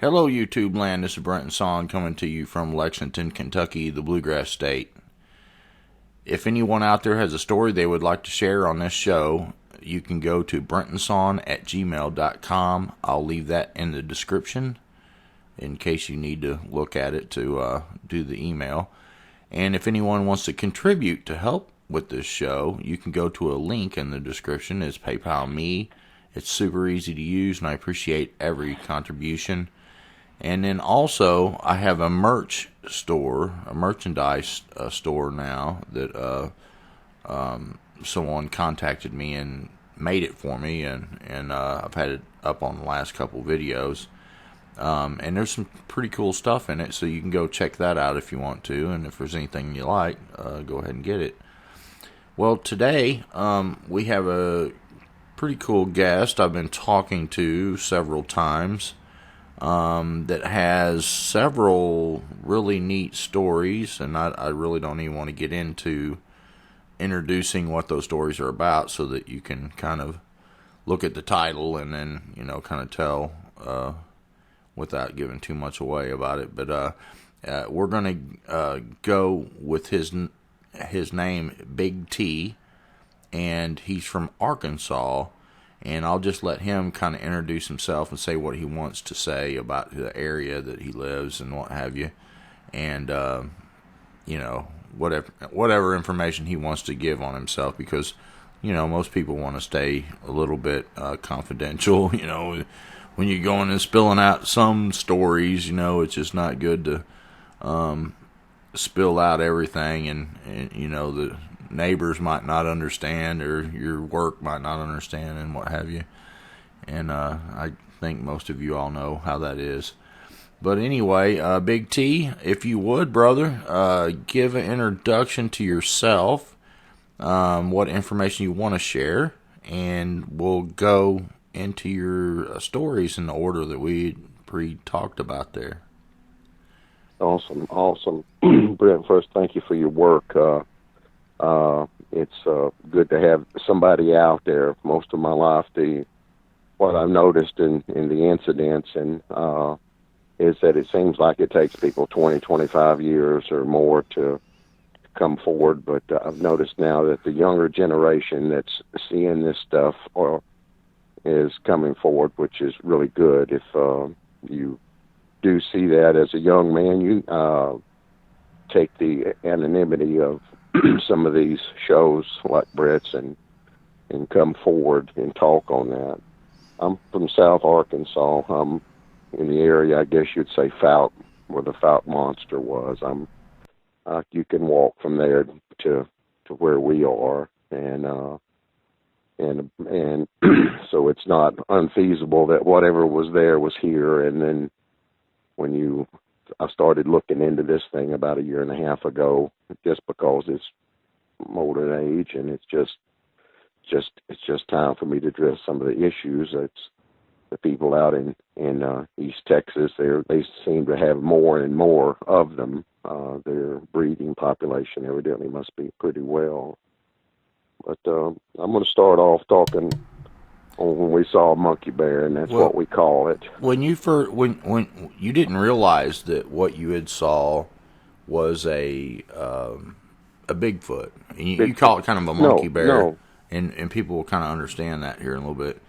Hello, YouTube land. This is Brenton coming to you from Lexington, Kentucky, the Bluegrass State. If anyone out there has a story they would like to share on this show, you can go to brentonsawin@gmail.com. I'll leave that in the description in case you need to look at it to do the email. And if anyone wants to contribute to help with this show, you can go to a link in the description. It's PayPal Me. It's super easy to use, and I appreciate every contribution. And then also, I have a merchandise store now that someone contacted me and made it for me, and I've had it up on the last couple videos. And there's some pretty cool stuff in it, so you can go check that out if you want to, and if there's anything you like, go ahead and get it. Well, today we have a pretty cool guest I've been talking to several times that has several really neat stories, and I really don't even want to get into introducing what those stories are about, so that you can kind of look at the title and then, kind of tell without giving too much away about it. But we're going to go with his name, Big T, and he's from Arkansas. And I'll just let him kind of introduce himself and say what he wants to say about the area that he lives and what have you. And, whatever information he wants to give on himself, because, most people want to stay a little bit confidential. When you're going and spilling out some stories, it's just not good to spill out everything, and the neighbors might not understand, or your work might not understand, and what have you. And I think most of you all know how that is. But anyway, Big T, if you would, brother, give an introduction to yourself, what information you want to share, and we'll go into your stories in the order that we pre-talked about there. Awesome. Brent, first, thank you for your work. It's good to have somebody out there. Most of my life, what I've noticed in the incidents is that it seems like it takes people 20, 25 years or more to come forward. But I've noticed now that the younger generation that's seeing this stuff is coming forward, which is really good. If you do see that as a young man, you take the anonymity of some of these shows like Brett's and come forward and talk on that. I'm from South Arkansas. I'm in the area, I guess you'd say Fouke, where the Fouke monster was. You can walk from there to where we are, and so it's not unfeasible that whatever was there was here. And then I started looking into this thing about a year and a half ago, just because it's older age, and it's just time for me to address some of the issues. It's the people out in East Texas. They seem to have more and more of them. Their breeding population evidently must be pretty well. But I'm going to start off talking on when we saw a monkey bear, and that's what we call it. When you you didn't realize that what you had saw was a Bigfoot, and you call it kind of a monkey bear, no. And people will kind of understand that here in a little bit.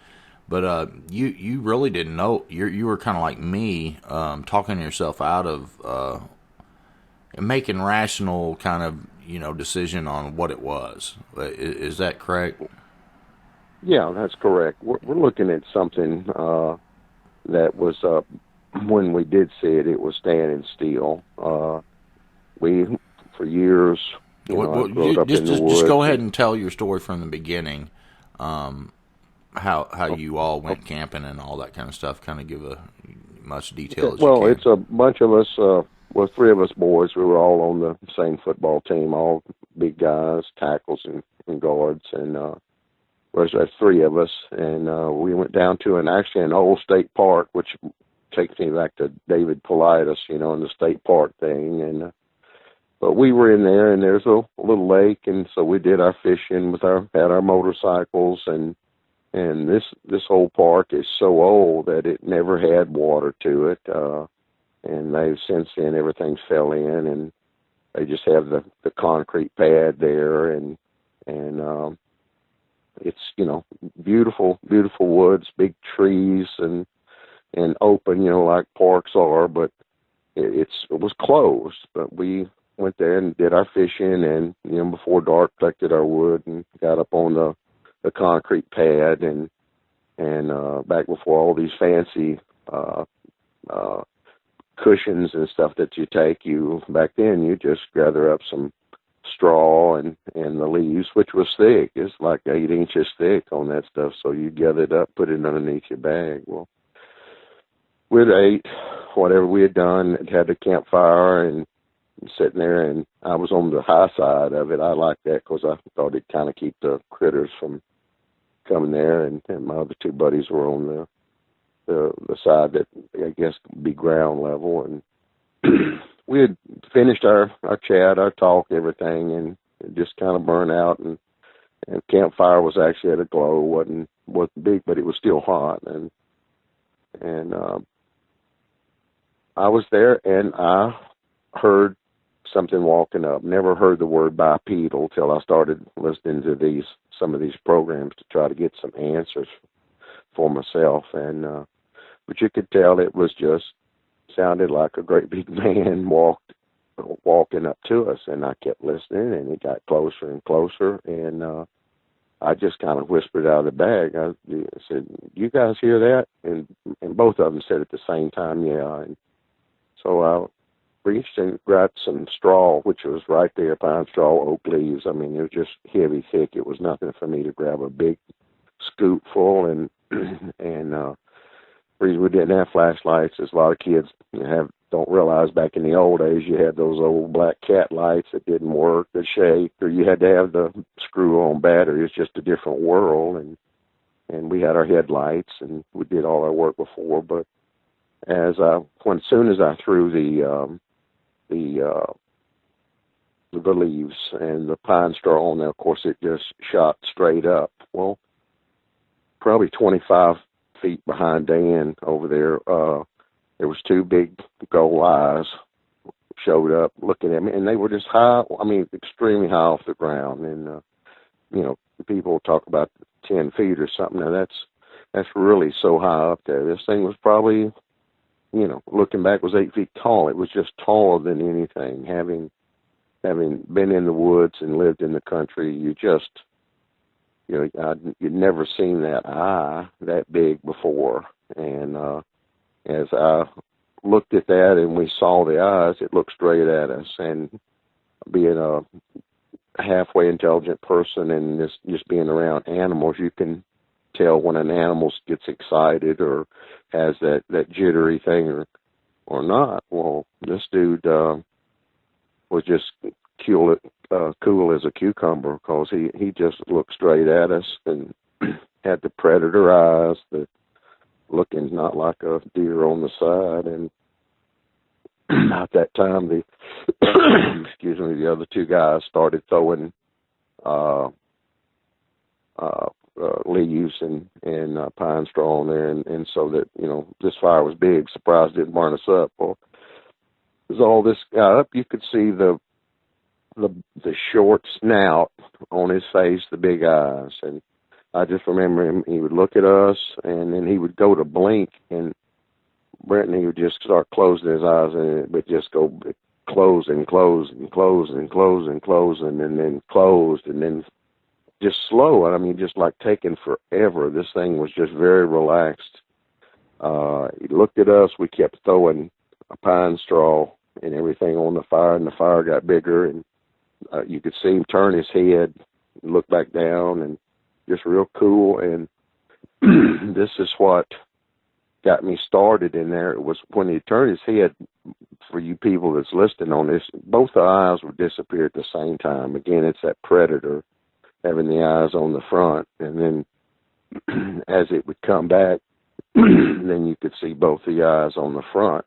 But you really didn't know. You were kind of like me, talking yourself out of making rational kind of decision on what it was. Is that correct? Yeah, that's correct. We're looking at something that was, when we did see it, it was standing still. We, for years, just go ahead and tell your story from the beginning. How you all went camping and all that kind of stuff. Kind of give a much detail as you can. It's a bunch of us. Three of us boys. We were all on the same football team. All big guys, tackles and guards, and there's three of us. And we went down to an old state park, which takes me back to David Politis, in the state park thing. And but we were in there, and there's a little lake, and so we did our fishing had our motorcycles, and And this whole park is so old that it never had water to it. And they've since then everything's fell in, and they just have the concrete pad there, and it's, you know, beautiful woods, big trees, and open, you know, like parks are, but it was closed. But we went there and did our fishing, and, you know, before dark collected our wood and got up on the concrete pad, and back before all these fancy cushions and stuff that you take, back then you just gather up some straw and the leaves, which was thick. It's like 8 inches thick on that stuff. So you gather it up, put it underneath your bag. Well, we'd ate whatever we had done, had a campfire and sitting there, and I was on the high side of it. I liked that because I thought it'd kind of keep the critters from coming there, and my other two buddies were on the side that I guess would be ground level, and we had finished our chat, our talk, everything, and it just kind of burned out, and campfire was actually at a glow. wasn't big, but it was still hot, and I was there, and I heard something walking up. Never heard the word bipedal till I started listening to some of these programs to try to get some answers for myself, and but you could tell it was just sounded like a great big man walking up to us, and I kept listening, and it got closer and closer, and I just kind of whispered out of the bag. I said, "You guys hear that?" And both of them said at the same time, "Yeah." And so I reached and grabbed some straw, which was right there, pine straw, oak leaves. I mean, it was just heavy, thick. It was nothing for me to grab a big scoop full, and reason we didn't have flashlights is a lot of kids don't realize back in the old days you had those old black cat lights that didn't work, the shake, or you had to have the screw-on battery. It's just a different world, and we had our headlights, and we did all our work before. But as soon as I threw the leaves and the pine straw on there, of course, it just shot straight up. Well, probably 25 feet behind Dan over there, there was two big gold eyes showed up looking at me, and they were just high, I mean, extremely high off the ground. And, you know, people talk about 10 feet or something. Now, that's really so high up there. This thing was probably, you know, looking back, was 8 feet tall. It was just taller than anything. Having been in the woods and lived in the country, you know, you'd never seen that eye that big before. And as I looked at that and we saw the eyes, it looked straight at us. And being a halfway intelligent person and just being around animals, you can tell when an animal gets excited or has that jittery thing or not. Well, this dude was just cool as a cucumber, because he just looked straight at us and had the predator eyes, looking not like a deer on the side. And at that time, the other two guys started throwing leaves and pine straw on there, and so that, you know, this fire was big. Surprised it didn't burn us up. Well, as all this got up, you could see the short snout on his face, the big eyes, and I just remember him. He would look at us, and then he would go to blink, and Brenton, he would just start closing his eyes, and it would just go close and close and close and close and close, and then closed, and then just slow. I mean, just like taking forever. This thing was just very relaxed. He looked at us. We kept throwing a pine straw and everything on the fire, and the fire got bigger, and you could see him turn his head, look back down, and just real cool. And this is what got me started in there. It was when he turned his head, for you people that's listening on this, both the eyes would disappear at the same time. Again, it's that predator having the eyes on the front, and then as it would come back, then you could see both the eyes on the front.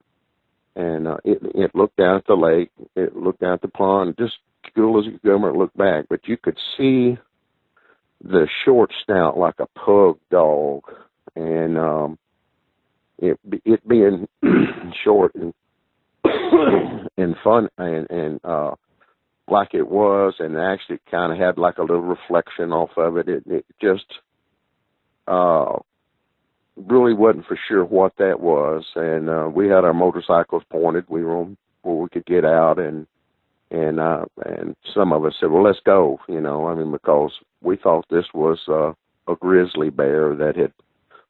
And it looked down at the lake, it looked down at the pond, just cool as a cucumber, it looked back. But you could see the short snout like a pug dog, and it being short and and fun and like it was, and actually kind of had like a little reflection off of it. It just really wasn't for sure what that was, and we had our motorcycles pointed. We were on where we could get out, and some of us said, "Well, let's go," I mean, because we thought this was a grizzly bear that had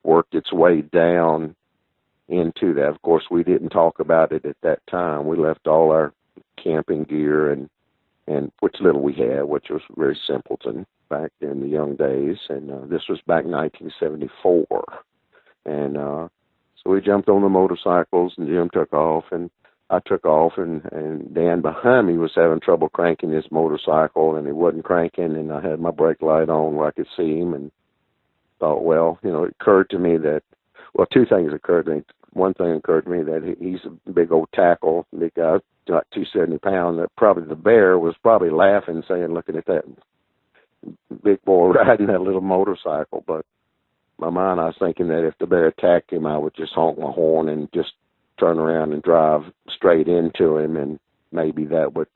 worked its way down into that. Of course, we didn't talk about it at that time. We left all our camping gear and which little we had, which was very simpleton back in the young days. And this was back in 1974. And so we jumped on the motorcycles, and Jim took off, and I took off, and Dan behind me was having trouble cranking his motorcycle, and he wasn't cranking, and I had my brake light on where I could see him, and thought, well, it occurred to me that, well, two things occurred to me. One thing occurred to me that he's a big old tackle, big guy, like 270 pounds, that probably the bear was probably laughing, saying, looking at that big boy riding that little motorcycle. But in my mind, I was thinking that if the bear attacked him, I would just honk my horn and just turn around and drive straight into him, and maybe that would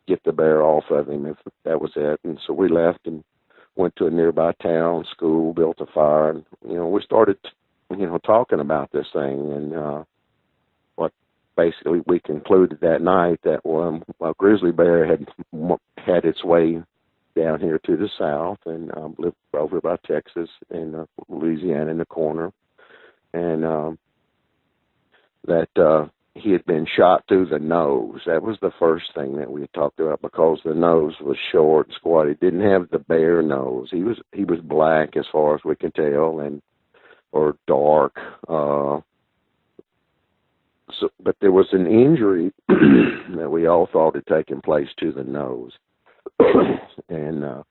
get the bear off of him if that was it. And so we left and went to a nearby town, school, built a fire, and, we started, talking about this thing. And what basically we concluded that night that a grizzly bear had its way down here to the south, and lived over by Texas and Louisiana in the corner, and that he had been shot through the nose. That was the first thing that we had talked about, because the nose was short and squat. He didn't have the bear nose. He was black as far as we can tell, or dark. But there was an injury that we all thought had taken place to the nose, and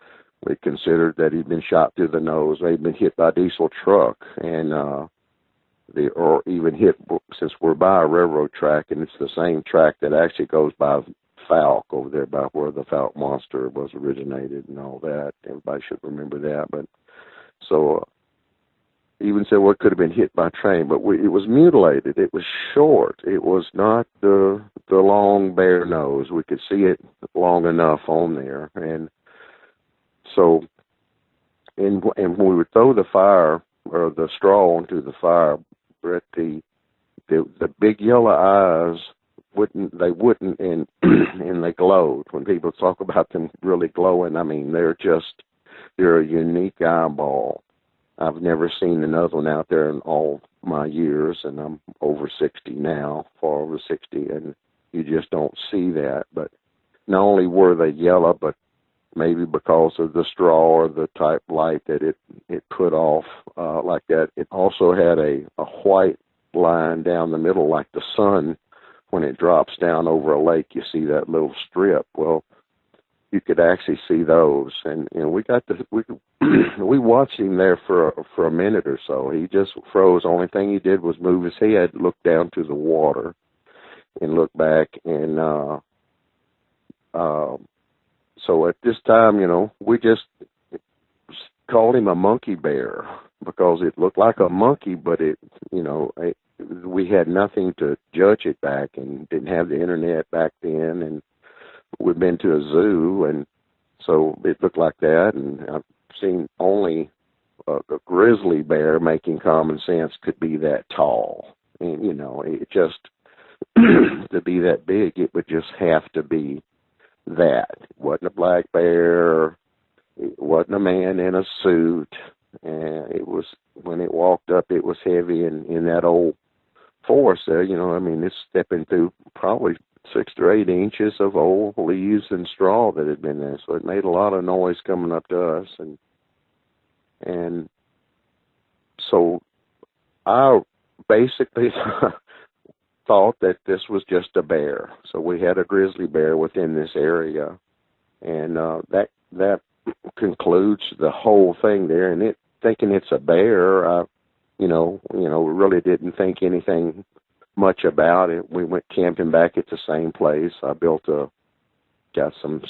we considered that he'd been shot through the nose. He'd been hit by a diesel truck, and or even hit, since we're by a railroad track, and it's the same track that actually goes by Falk over there, by where the Falk monster was originated and all that. Everybody should remember that. But so even said, well, it could have been hit by a train, but it was mutilated. It was short. It was not the long bear nose. We could see it long enough on there, and so and when we would throw the fire or the straw onto the fire, Brett, the big yellow eyes wouldn't, and and they glowed. When people talk about them really glowing, I mean, they're a unique eyeball. I've never seen another one out there in all my years, and I'm over 60 now, far over 60, and you just don't see that. But not only were they yellow, but maybe because of the straw or the type light that it put off like that, it also had a white line down the middle, like the sun. When it drops down over a lake, you see that little strip. Well, you could actually see those, and we watched him there for a minute or so. He just froze. The only thing he did was move his head, look down to the water, and look back. And so at this time, we just called him a monkey bear, because it looked like a monkey, but we had nothing to judge it back, and didn't have the internet back then, and we'd been to a zoo, and so it looked like that. And I've seen only a grizzly bear making common sense could be that tall, and it just to be that big, it would just have to be that. It wasn't a black bear. It wasn't a man in a suit. And it was, when it walked up, it was heavy, and in that old forest there, it's stepping through probably 6 to 8 inches of old leaves and straw that had been there. So it made a lot of noise coming up to us. And so I basically thought that this was just a bear. So we had a grizzly bear within this area. And that concludes the whole thing there. And thinking it's a bear, we really didn't think anything much about it. We went camping back at the same place. I built a got some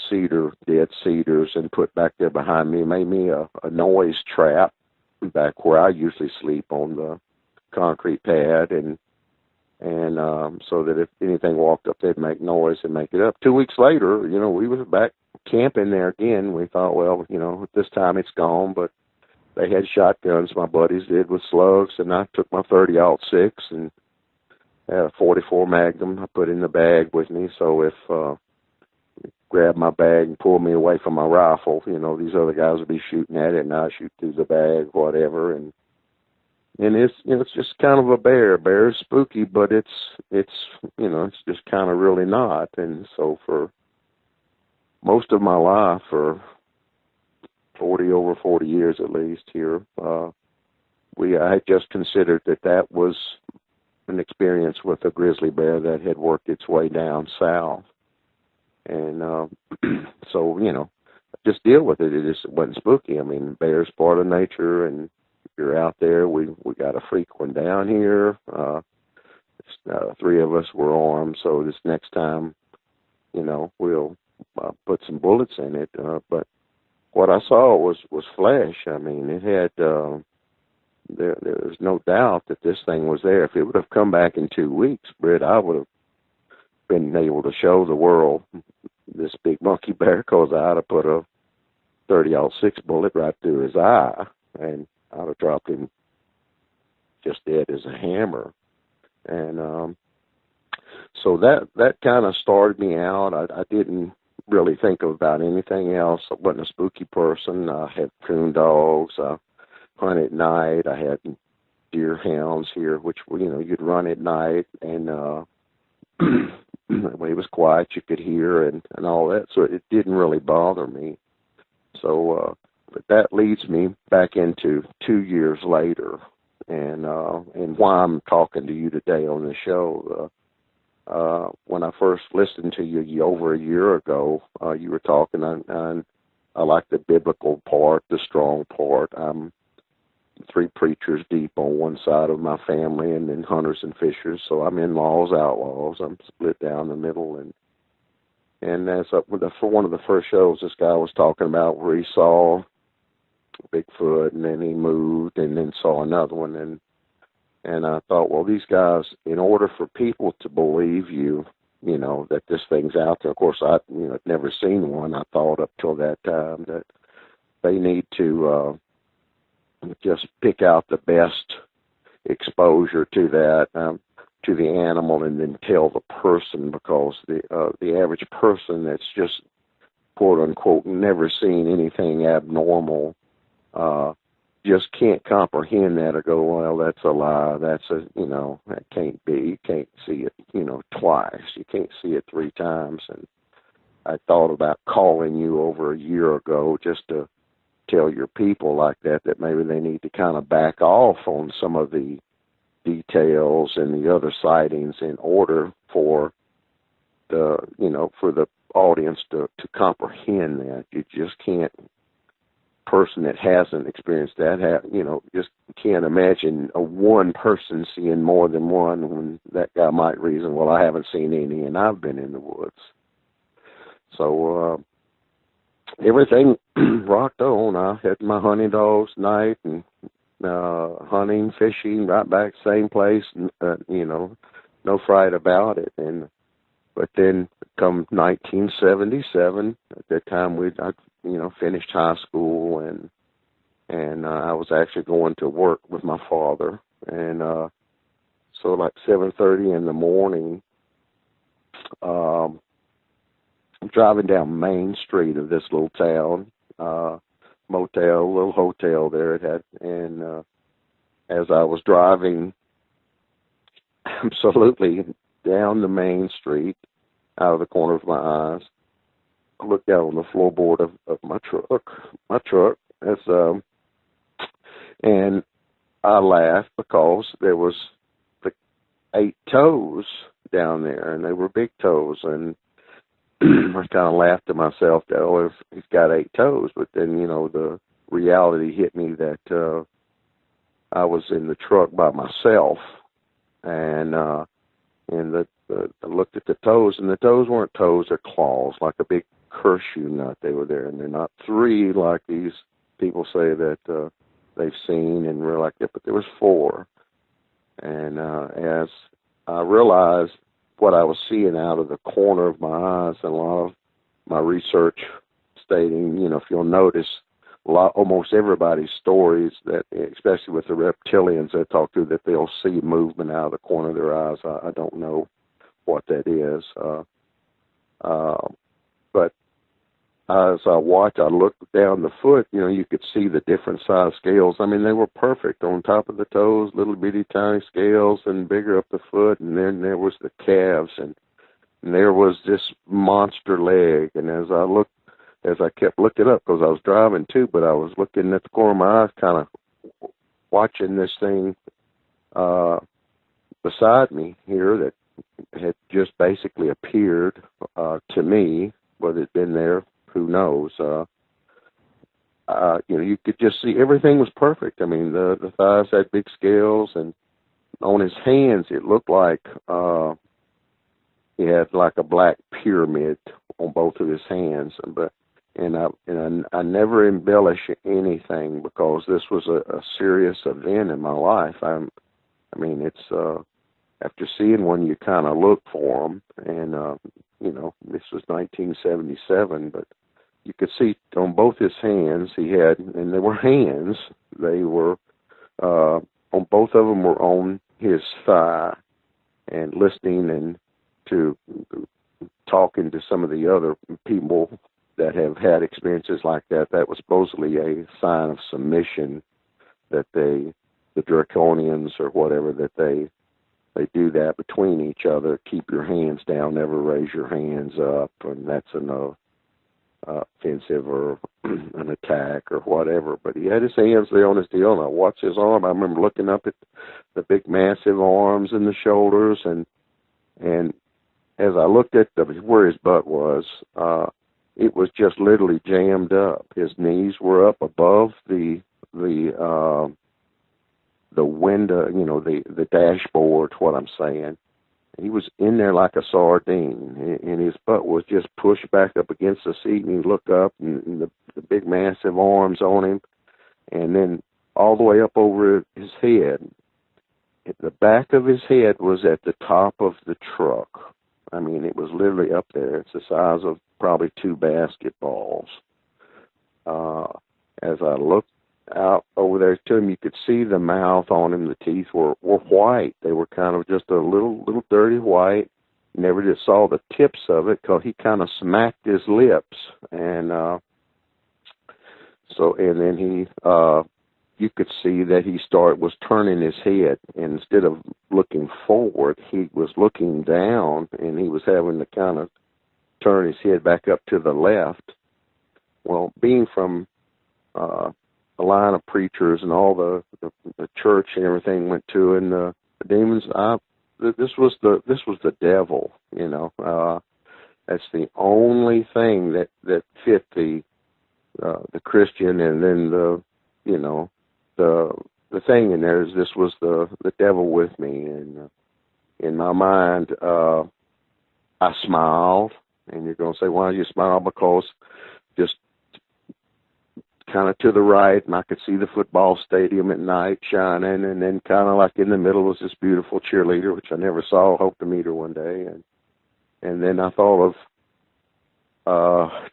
dead cedars, and put back there behind me. Made me a noise trap back where I usually sleep on the concrete pad, and so that if anything walked up, they'd make noise and make it up. 2 weeks later, we was back camping there again. We thought, well, this time it's gone, but they had shotguns, my buddies did, with slugs, and I took my 30-06 and had a 44 Magnum I put in the bag with me, so if grabbed my bag and pulled me away from my rifle, these other guys would be shooting at it, and I'd shoot through the bag, whatever, and it's just kind of a bear. Bear is spooky, but it's just kind of really not. And so for most of my life, for over 40 years at least here, I had just considered that was an experience with a grizzly bear that had worked its way down south. And so, just deal with it. It just wasn't spooky. I mean, bear's part of nature, and you're out there. We got a freak one down here. 3 of us were armed, so this next time, we'll put some bullets in it. But what I saw was flesh. I mean, it had. There's no doubt that this thing was there. If it would have come back in 2 weeks, Britt, I would have been able to show the world this big monkey bear, because I'd have put a 30-06 bullet right through his eye, and I'd have dropped him just dead as a hammer. And so that kind of started me out. I didn't really think about anything else. I wasn't a spooky person. I had coon dogs. I hunt at night. I had deer hounds here, which, you'd run at night, and when it was quiet, you could hear and all that. So it didn't really bother me. So, but that leads me back into 2 years later, and why I'm talking to you today on the show. When I first listened to you over a year ago, you were talking, and I like the biblical part, the strong part. I'm 3 preachers deep on one side of my family, and then hunters and fishers. So I'm in-laws, outlaws. I'm split down the middle, and that's for one of the first shows this guy was talking about where he saw Bigfoot, and then he moved, and then saw another one, and I thought, well, these guys, in order for people to believe you, that this thing's out there. Of course, I'd never seen one. I thought up till that time that they need to just pick out the best exposure to that, to the animal, and then tell the person, because the average person that's just, quote unquote, never seen anything abnormal, just can't comprehend that, or go, well, that's a lie. That can't be. You can't see it, twice. You can't see it 3 times. And I thought about calling you over a year ago just to tell your people like that maybe they need to kind of back off on some of the details and the other sightings in order for the audience to comprehend that. You just can't. Person that hasn't experienced that, just can't imagine one person seeing more than one, when that guy might reason, well, I haven't seen any, and I've been in the woods. So everything rocked on. I had my hunting dogs night, and hunting, fishing, right back, same place, no fright about it. But then come 1977, at that time I finished high school, and I was actually going to work with my father, and so like 7:30 in the morning, I'm driving down Main Street of this little town, motel, little hotel there it had, and as I was driving absolutely down the Main Street, out of the corner of my eyes, I looked down on the floorboard of my truck, and I laughed because there was the 8 toes down there, and they were big toes, and I kind of laughed to myself that, oh, he's got 8 toes, but then, the reality hit me that I was in the truck by myself, and I looked at the toes, and the toes weren't toes, they're claws, like a big curse you not they were there. And they're not three like these people say that they've seen and real like that, but there was four. And as I realized what I was seeing out of the corner of my eyes, and a lot of my research stating, if you'll notice, almost everybody's stories, that especially with the reptilians I talk to, that they'll see movement out of the corner of their eyes. I don't know what that is. But as I watched, I looked down the foot, you could see the different size scales. I mean, they were perfect on top of the toes, little bitty tiny scales, and bigger up the foot. And then there was the calves, and there was this monster leg. And as I kept looking up, because I was driving too, but I was looking at the corner of my eyes, kind of watching this thing beside me here that had just basically appeared to me. Whether it'd been there, who knows? You could just see everything was perfect. I mean, the thighs had big scales, and on his hands it looked like he had like a black pyramid on both of his hands. I never embellish anything, because this was a serious event in my life. It's after seeing one, you kind of look for them, and this was 1977, but you could see on both his hands he had, and they were hands. They were on both of them were on his thigh, and listening and to talking to some of the other people that have had experiences like that. That was supposedly a sign of submission, that the draconians or whatever, that they do that between each other. Keep your hands down, never raise your hands up, and that's an offensive or an attack or whatever. But he had his hands there on his deal, and I watched his arm. I remember looking up at the big, massive arms and the shoulders, and as I looked at where his butt was, it was just literally jammed up. His knees were up above the window, the dashboard, what I'm saying. He was in there like a sardine, and his butt was just pushed back up against the seat, and he looked up, and the big, massive arms on him, and then all the way up over his head. The back of his head was at the top of the truck. I mean, it was literally up there. It's the size of probably 2 basketballs. As I looked out over there to him, you could see the mouth on him. The teeth were white. They were kind of just a little dirty white. Never just saw the tips of it, because he kind of smacked his lips, and then he you could see that he was turning his head, and instead of looking forward, he was looking down, and he was having to kind of turn his head back up to the left. Well, being from a line of preachers and all the church and everything went to, and the demons, this was the devil, That's the only thing that fit the Christian, and then the thing in there is this was the devil with me. And in my mind, I smiled, and you're going to say, why do you smile? Because just kind of to the right, and I could see the football stadium at night shining, and then kind of like in the middle was this beautiful cheerleader, which I never saw. Hope to meet her one day. And then I thought of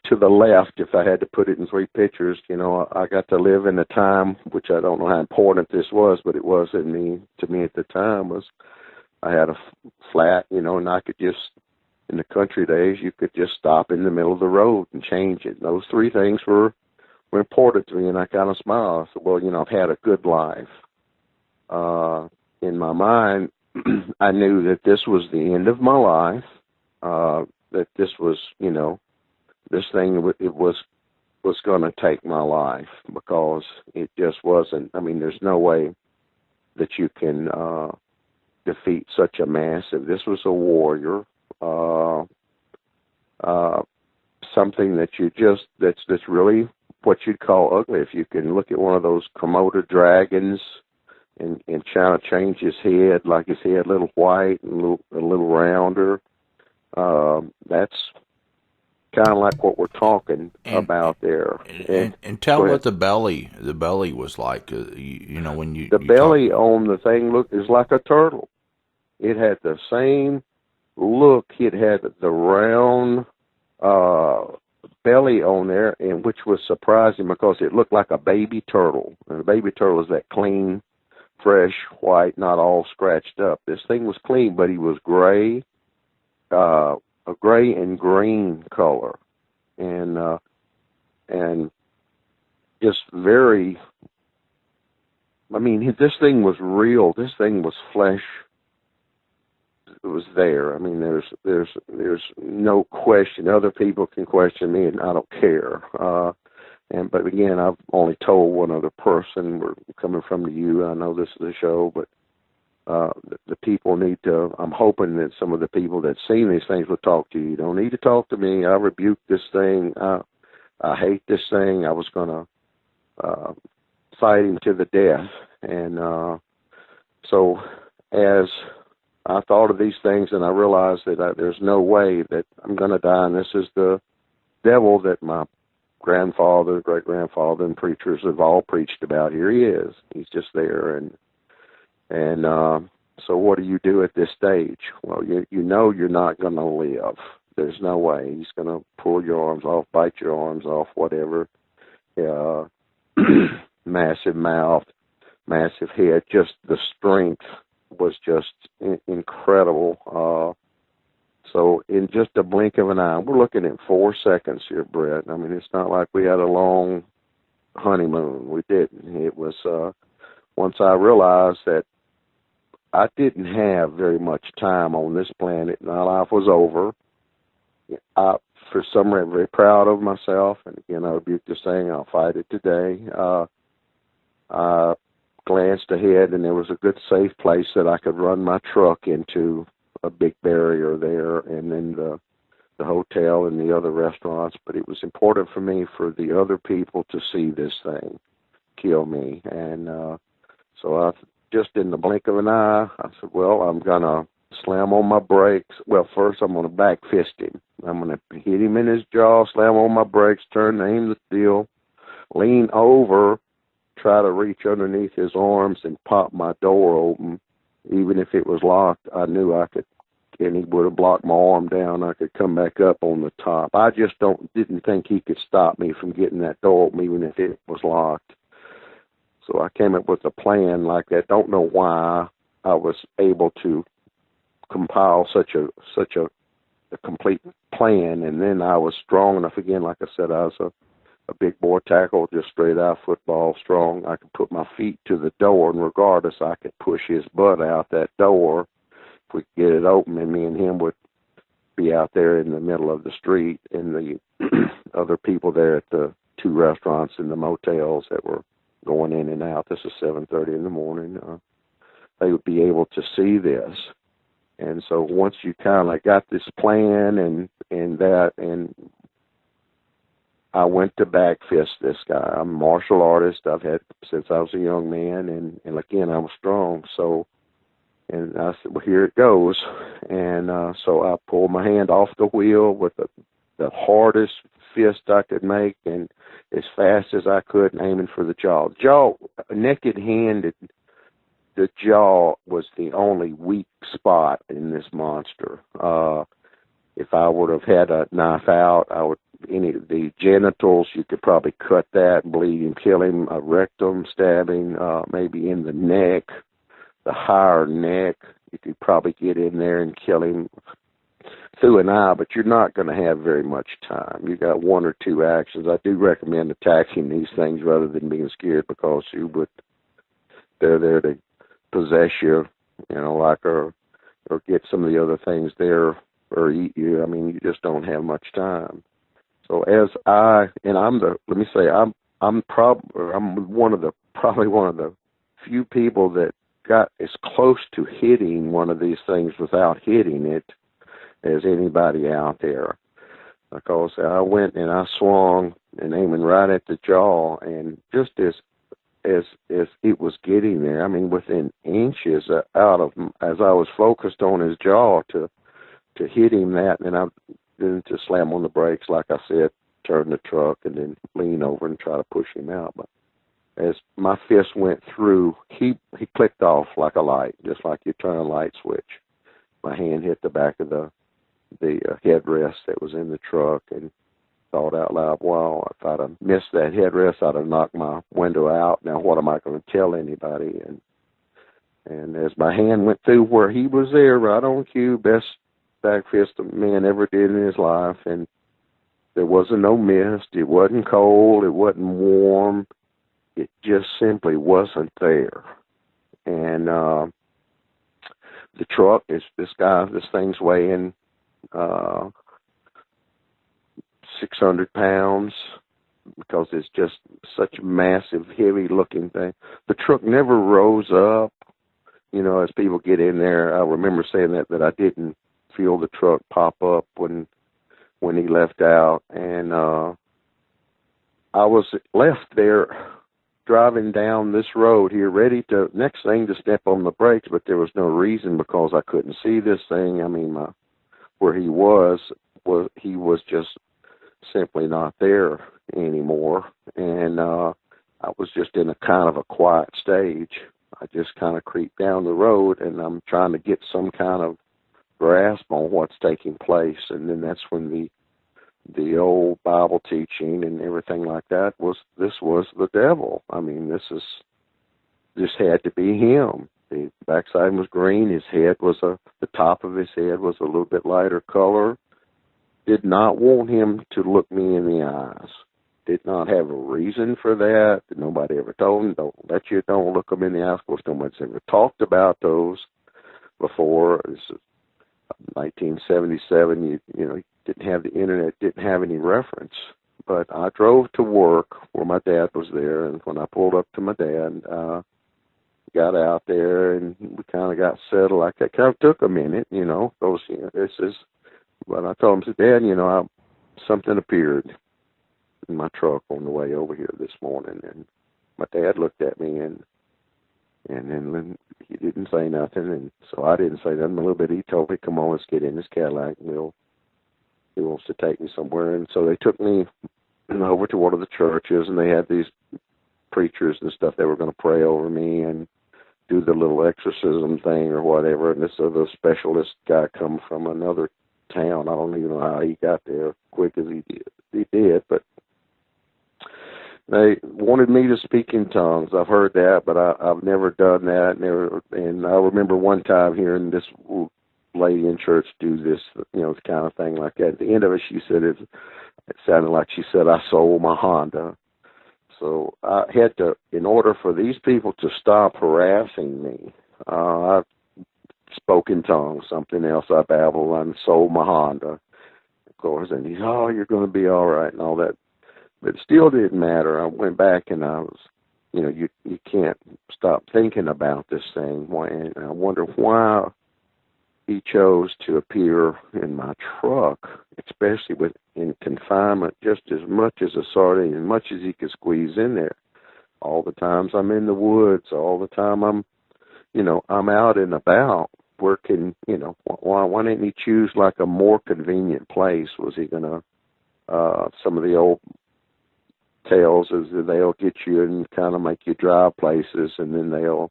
to the left, if I had to put it in 3 pictures, I got to live in a time, which I don't know how important this was, but it was to me at the time, was I had a flat, and I could just, in the country days, you could just stop in the middle of the road and change it. And those 3 things were important to me, and I kind of smiled. I said, well, I've had a good life. In my mind, I knew that this was the end of my life, that this was, this thing, it was going to take my life, because it just wasn't. I mean, there's no way that you can defeat such a massive. This was a warrior, something that that's really what you'd call ugly. If you can look at one of those Komodo dragons and try to change his head, like his head a little white and a little rounder, that's kind of like what we're talking And about there. and tell Go what ahead. the belly was like. When The you talk. belly on the thing is like a turtle. It had the same look. It had the round uh, belly on there, and which was surprising because it looked like a baby turtle. And a baby turtle is that clean, fresh, white, not all scratched up. This thing was clean, but he was gray, a gray and green color, and just very. I mean, this thing was real. This thing was flesh. It was there. I mean, there's no question. Other people can question me, and I don't care. But again, I've only told one other person. We're coming from you. I know this is a show, but the people need to. I'm hoping that some of the people that seen these things will talk to you. You don't need to talk to me. I rebuke this thing. I hate this thing. I was gonna fight him to the death, and so as I thought of these things, and I realized that there's no way that I'm going to die, and this is the devil that my grandfather, great-grandfather, and preachers have all preached about. Here he is. He's just there, and so what do you do at this stage? Well, you know you're not going to live. There's no way. He's going to pull your arms off, bite your arms off, whatever. Massive mouth, massive head, just the strength was just incredible. So in just a blink of an eye, we're looking at 4 seconds here, Brett. I mean, it's not like we had a long honeymoon. We didn't. It was once I realized that I didn't have very much time on this planet. My life was over. For some reason, very proud of myself. And again, I rebuke this thing. I'll fight it today. I glanced ahead, and there was a good, safe place that I could run my truck into, a big barrier there, and then the hotel and the other restaurants. But it was important for me for the other people to see this thing kill me. And so I just in the blink of an eye, I said, well, I'm going to slam on my brakes. Well, first I'm going to back fist him. I'm going to hit him in his jaw, slam on my brakes, turn, aim the steel, lean over, try to reach underneath his arms and pop my door open. Even if it was locked, I knew I could, and he would have blocked my arm down. I could come back up on the top. I just didn't think he could stop me from getting that door open, even if it was locked. So I came up with a plan like that. Don't know why I was able to compile such a complete plan, and then I was strong enough again. Like I said, I was a big boy tackle, just straight out football strong. I could put my feet to the door, and regardless, I could push his butt out that door. If we could get it open, and me and him would be out there in the middle of the street, and the other people there at the 2 restaurants and the motels that were going in and out. This is 7:30 in the morning. They would be able to see this. And so once you kind of got this plan and I went to back fist this guy. I'm a martial artist. I've had since I was a young man, and again, I was strong. So, and I said, well, here it goes. And so I pulled my hand off the wheel with the hardest fist I could make, and as fast as I could, and aiming for the jaw. Naked-handed, the jaw was the only weak spot in this monster. If I would have had a knife out, any of the genitals, you could probably cut that, bleed him, kill him. A rectum stabbing, maybe in the neck, the higher neck, you could probably get in there and kill him through an eye, but you're not going to have very much time. You got 1 or 2 actions. I do recommend attacking these things rather than being scared, because they're there to possess you, or get some of the other things there, or eat you. I mean, you just don't have much time. So I'm probably one of the few people that got as close to hitting one of these things without hitting it as anybody out there, because I went and I swung and aiming right at the jaw, and just as it was getting there, I mean, within inches as I was focused on his jaw to hit him that, and then to slam on the brakes, like I said, turn the truck and then lean over and try to push him out. But as my fist went through, he clicked off like a light, just like you turn a light switch. My hand hit the back of the headrest that was in the truck, and thought out loud, wow, if I'd have missed that headrest, I'd have knocked my window out. Now what am I going to tell anybody? And as my hand went through where he was there, right on cue, best back fist a man ever did in his life, and there wasn't no mist, it wasn't cold, it wasn't warm, it just simply wasn't there. And the truck is this thing's weighing 600 pounds because it's just such a massive, heavy-looking thing. The truck never rose up. You know, as people get in there, I remember saying that I didn't feel the truck pop up when he left out. And I was left there driving down this road here, ready to, next thing, to step on the brakes, but there was no reason because I couldn't see this thing. I mean, where he was just simply not there anymore. And I was just in a kind of a quiet stage. I just kind of creeped down the road, and I'm trying to get some kind of grasp on what's taking place. And then that's when the old Bible teaching and everything like that this was the devil. I mean, this had to be him. The backside was green. His head was the top of his head was a little bit lighter color. Did not want him to look me in the eyes. Did not have a reason for that. Nobody ever told him, don't look him in the eyes. Of course, nobody's ever talked about those before. This is 1977. You know, didn't have the internet, didn't have any reference. But I drove to work where my dad was there, and when I pulled up to my dad, got out there, and we kind of got settled. Like that kind of took a minute, you know. But I told him, I said, Dad, you know, something appeared in my truck on the way over here this morning. And my dad looked at me, and then he didn't say nothing, and so I didn't say nothing. A little bit, he told me, come on, let's get in this Cadillac, and he wants to take me somewhere. And so they took me over to one of the churches, and they had these preachers and stuff that were going to pray over me and do the little exorcism thing or whatever. And this other specialist guy come from another town. I don't even know how he got there quick as he did, but they wanted me to speak in tongues. I've heard that, but I've never done that. And I remember one time hearing this lady in church do this, you know, kind of thing like that. At the end of it, she said it sounded like she said, I sold my Honda. So I had to, in order for these people to stop harassing me, I spoke in tongues, something else I babbled, and sold my Honda, of course. And he said, oh, you're going to be all right and all that. But it still didn't matter. I went back, and I was, you know, you can't stop thinking about this thing. And I wonder why he chose to appear in my truck, especially in confinement, just as much as a sardine, as much as he could squeeze in there. All the times I'm in the woods, all the time I'm out and about working, you know, why didn't he choose like a more convenient place? Was he going to, some of the old tales is that they'll get you and kind of make you drive places, and then they'll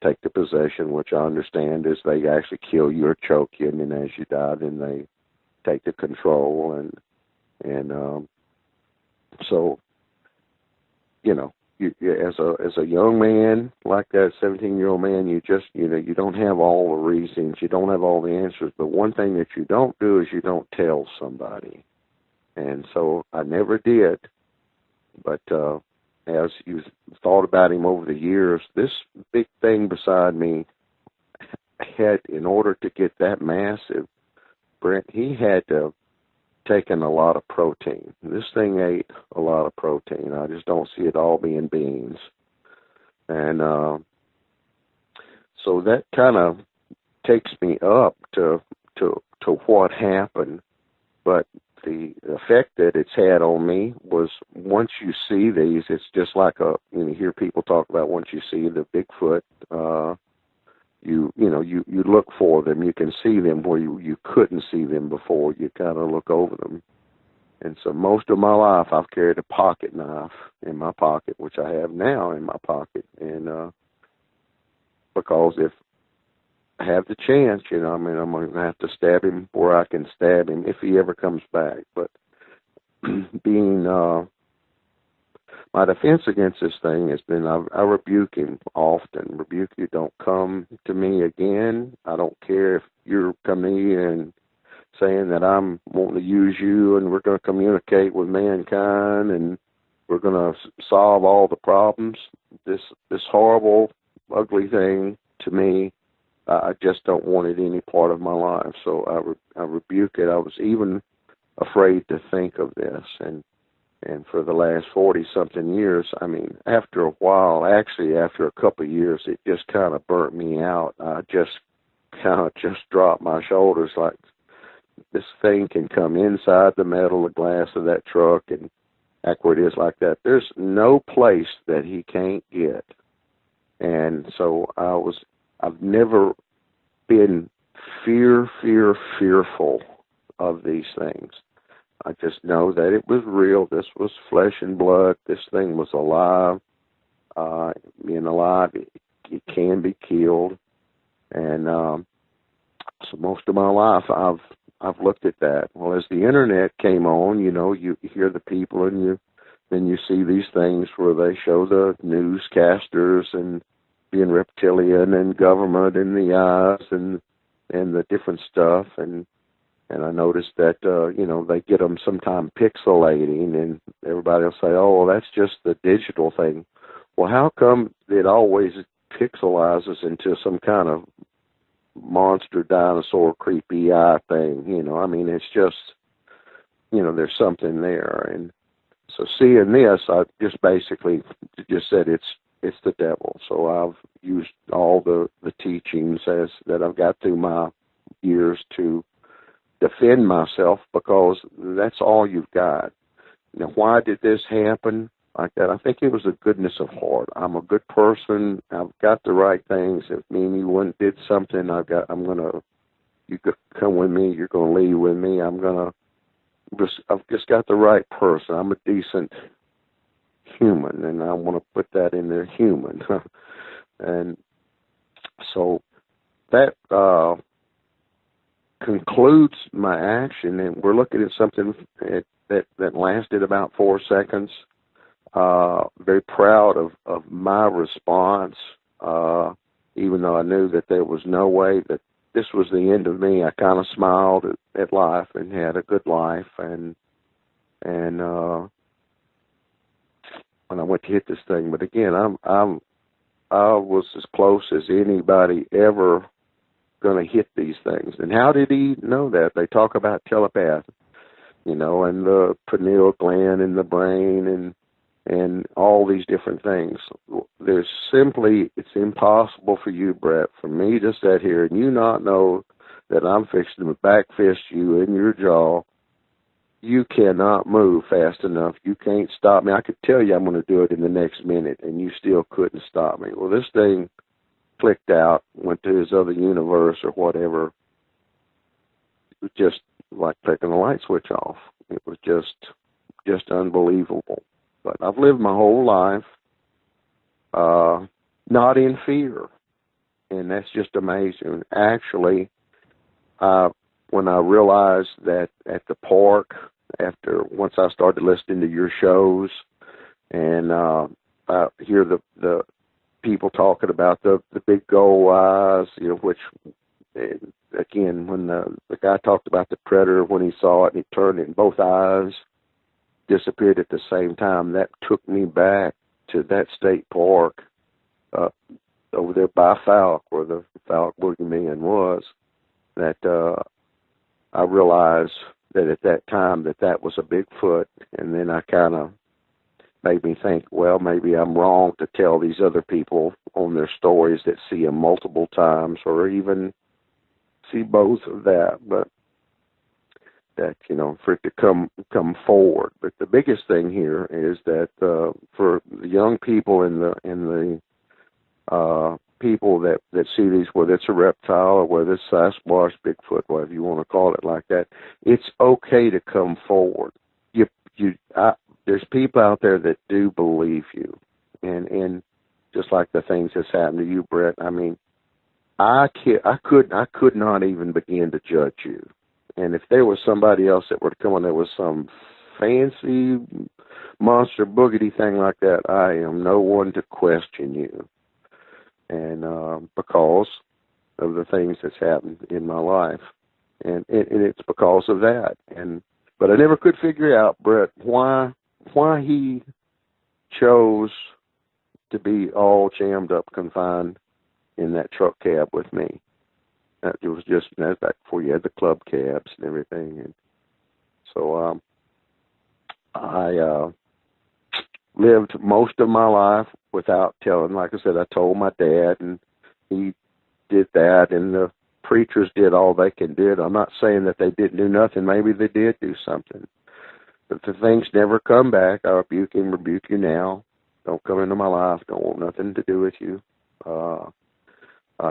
take the possession, which I understand is they actually kill you or choke you, and then as you die, then they take the control, and so, you know, you, as a young man like that, 17-year-old man, you just, you know, you don't have all the reasons, you don't have all the answers, but one thing that you don't do is you don't tell somebody, and so I never did, but as you thought about him over the years, this big thing beside me had, in order to get that massive, Brent, he had to have taken a lot of protein. This thing ate a lot of protein. I just don't see it all being beans. And so that kind of takes me up to what happened. But the effect that it's had on me was, once you see these, it's just like you hear people talk about once you see the Bigfoot, you look for them. You can see them where you couldn't see them before. You kind of look over them. And so most of my life, I've carried a pocket knife in my pocket, which I have now in my pocket. And because if I have the chance, I'm going to have to stab him where I can stab him if he ever comes back. But being my defense against this thing has been I rebuke him often. Rebuke you, don't come to me again. I don't care if you're coming in saying that I'm wanting to use you and we're going to communicate with mankind and we're going to solve all the problems. This horrible, ugly thing, to me, I just don't want it any part of my life. So I rebuke it. I was even afraid to think of this. And for the last 40-something years, after a while, actually after a couple of years, it just kind of burnt me out. I just kind of dropped my shoulders like, this thing can come inside the metal, the glass of that truck, and act where it is like that. There's no place that he can't get. And so I've never been fearful of these things. I just know that it was real. This was flesh and blood. This thing was alive. Being alive, it can be killed. And so most of my life, I've looked at that. Well, as the internet came on, you hear the people, and then you see these things where they show the newscasters and being reptilian and government in the eyes and the different stuff. And I noticed that, they get them sometime pixelating, and everybody will say, oh, well, that's just the digital thing. Well, how come it always pixelizes into some kind of monster dinosaur creepy eye thing? It's just, there's something there. And so seeing this, I just basically just said it's the devil. So I've used all the teachings that I've got through my years to defend myself, because that's all you've got. Now, why did this happen like that? I think it was the goodness of heart. I'm a good person. I've got the right things. If me and you did something, you could come with me. You're going to leave with me. I've just got the right person. I'm a decent human, and I want to put that in there, human. And so that concludes my action, and we're looking at something that lasted about 4 seconds. Very proud of my response, even though I knew that there was no way that this was the end of me. I kind of smiled at life and had a good life, and when I went to hit this thing. But again, I was as close as anybody ever going to hit these things. And how did he know that? They talk about telepath, and the pineal gland in the brain and all these different things. It's impossible for you, Brett, for me to sit here and you not know that I'm fixing to back fist you in your jaw. You cannot move fast enough. You can't stop me. I could tell you I'm going to do it in the next minute, and you still couldn't stop me. Well, this thing clicked out, went to his other universe or whatever. It was just like taking a light switch off. It was just unbelievable. But I've lived my whole life not in fear, and that's just amazing. Actually, when I realized that at the park, once I started listening to your shows, and I hear the people talking about the big gold eyes, which, again, when the guy talked about the predator, when he saw it and he turned it, and both eyes disappeared at the same time, that took me back to that state park over there by Falk, where the Falk boogeyman was, that I realized that at that time that was a Bigfoot. And then I kind of made me think, well, maybe I'm wrong to tell these other people on their stories that see him multiple times, or even see both of that, but that, for it to come forward. But the biggest thing here is that for the young people in the people that see these, whether it's a reptile or whether it's Sasquatch, Bigfoot, whatever you want to call it like that, it's okay to come forward. There's people out there that do believe you, and just like the things that's happened to you, Brett. I mean, I could not even begin to judge you. And if there was somebody else that were to come on, there was some fancy monster boogity thing like that, I am no one to question you. And because of the things that's happened in my life, and it's because of that. But I never could figure out, Brett, why he chose to be all jammed up, confined in that truck cab with me. It was just, that's back before you had the club cabs and everything. And so I lived most of my life without telling. Like I said, I told my dad, and he did that, and the preachers did all they can do. I'm not saying that they didn't do nothing. Maybe they did do something. But the things never come back. I rebuke you now. Don't come into my life. Don't want nothing to do with you.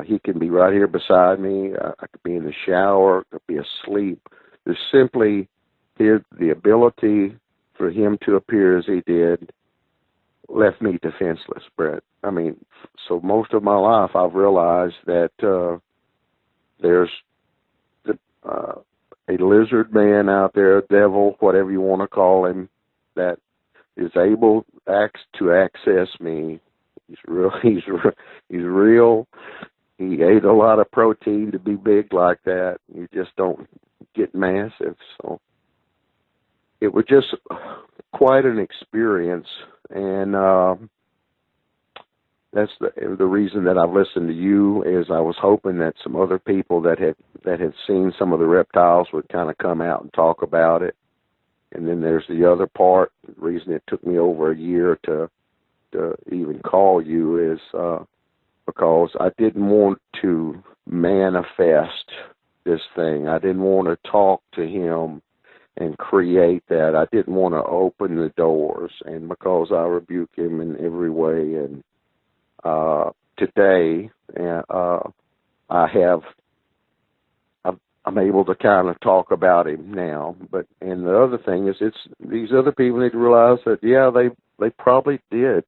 He can be right here beside me. I could be in the shower. I could be asleep. There's simply here the ability for him to appear as he did left me defenseless, Brett. I mean, so most of my life I've realized that there's a lizard man out there, devil, whatever you want to call him, that is able to access me. He's real. He's real. He ate a lot of protein to be big like that. You just don't get massive. So it was just quite an experience, and that's the reason that I've listened to you. Is I was hoping that some other people that had seen some of the reptiles would kind of come out and talk about it. And then there's the other part. The reason it took me over a year to even call you is because I didn't want to manifest this thing. I didn't want to talk to him and create that. I didn't want to open the doors, and because I rebuke him in every way. And today, I'm able to kind of talk about him now. And the other thing is, these other people need to realize that they probably did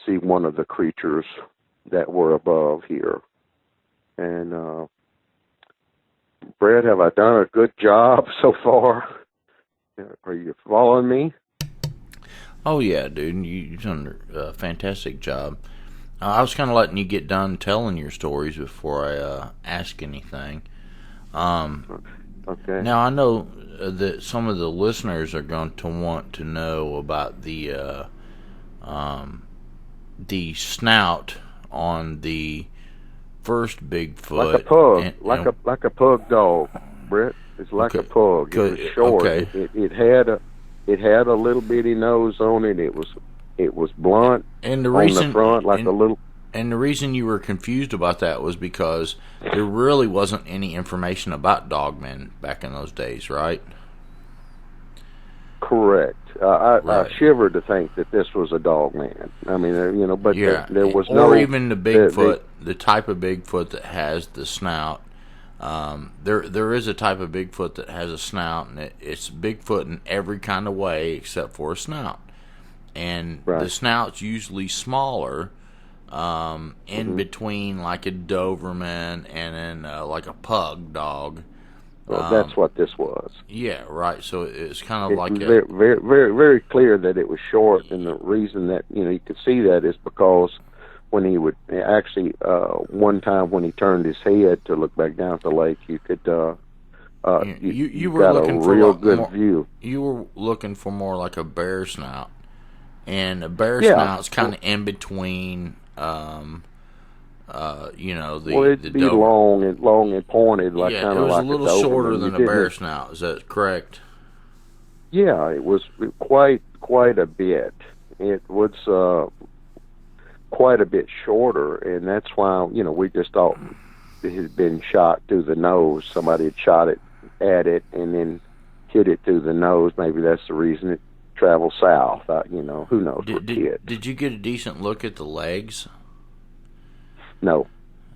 see one of the creatures that were above here. And Brett, have I done a good job so far? Are you following me? Oh yeah, dude, you've done a fantastic job. I was kind of letting you get done telling your stories before I ask anything. Okay. Now I know that some of the listeners are going to want to know about the snout on the first Bigfoot, like a pug, like a pug dog, Brett. It's like a pug. It was short. Okay. It had a little bitty nose on it. It was blunt and on the front, like a little. And the reason you were confused about that was because there really wasn't any information about Dogman back in those days, right? Correct. Right. I shivered to think that this was a Dogman. I mean, but yeah. there was or no... Or even the Bigfoot, the type of Bigfoot that has the snout. There is a type of Bigfoot that has a snout, and it's Bigfoot in every kind of way except for a snout. And the snout's usually smaller, in between like a Doberman and then like a pug dog. Well, that's what this was. Yeah, right. So it's kind of like very, very, very, very clear that it was short, and the reason that you could see that is because when he would actually one time when he turned his head to look back down at the lake, you could you were got looking a real good view. You were looking for more like a bear snout, and a bear snout's kind of in between. It'd be long and pointed, like kind of like it was a little shorter than a bear snout. Is that correct? Yeah, it was quite a bit. It was quite a bit shorter, and that's why we just thought it had been shot through the nose. Somebody had shot it at it and then hit it through the nose. Maybe that's the reason it traveled south. Who knows? Did you get a decent look at the legs? No,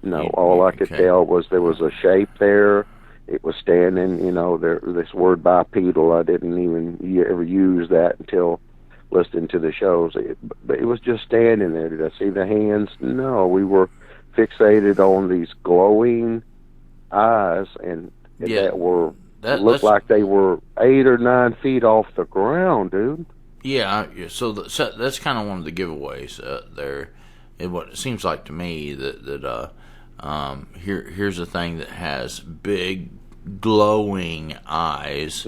no. All I could tell was there was a shape there. It was standing, this word bipedal, I didn't even ever use that until listening to the shows. But it was just standing there. Did I see the hands? No, we were fixated on these glowing eyes, and that looked like they were 8 or 9 feet off the ground, dude. Yeah, so that's kind of one of the giveaways there. What it seems like to me that here's a thing that has big glowing eyes.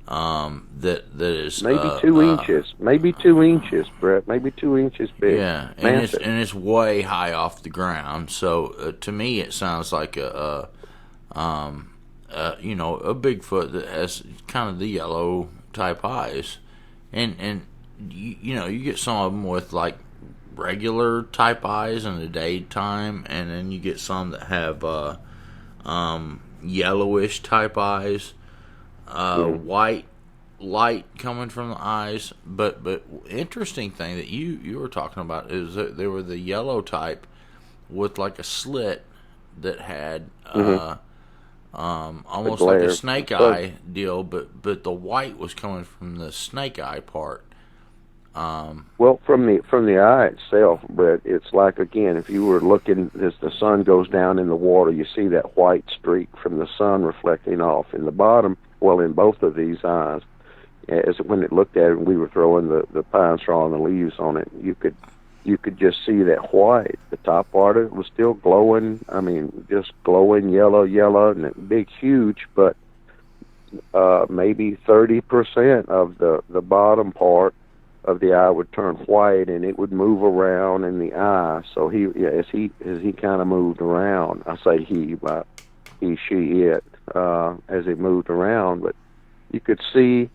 That is maybe 2 inches, maybe 2 inches, Brett, maybe 2 inches big. Yeah, and it's way high off the ground. So to me, it sounds like a Bigfoot that has kind of the yellow type eyes, and you get some of them with like regular type eyes in the daytime, and then you get some that have yellowish type eyes, white light coming from the eyes. But interesting thing that you were talking about is that they were the yellow type with like a slit that had almost like a snake eye deal, but the white was coming from the snake eye part. Well, from the eye itself, Brett, it's like, again, if you were looking as the sun goes down in the water, you see that white streak from the sun reflecting off in the bottom. Well, in both of these eyes, as when it looked at it, and we were throwing the pine straw and the leaves on it, you could just see that white. The top part of it was still glowing. I mean, just glowing yellow, and big, huge, but maybe 30% of the bottom part of the eye would turn white, and it would move around in the eye. So as he kind of moved around, I say he, but he, she, it, as it moved around, but you could see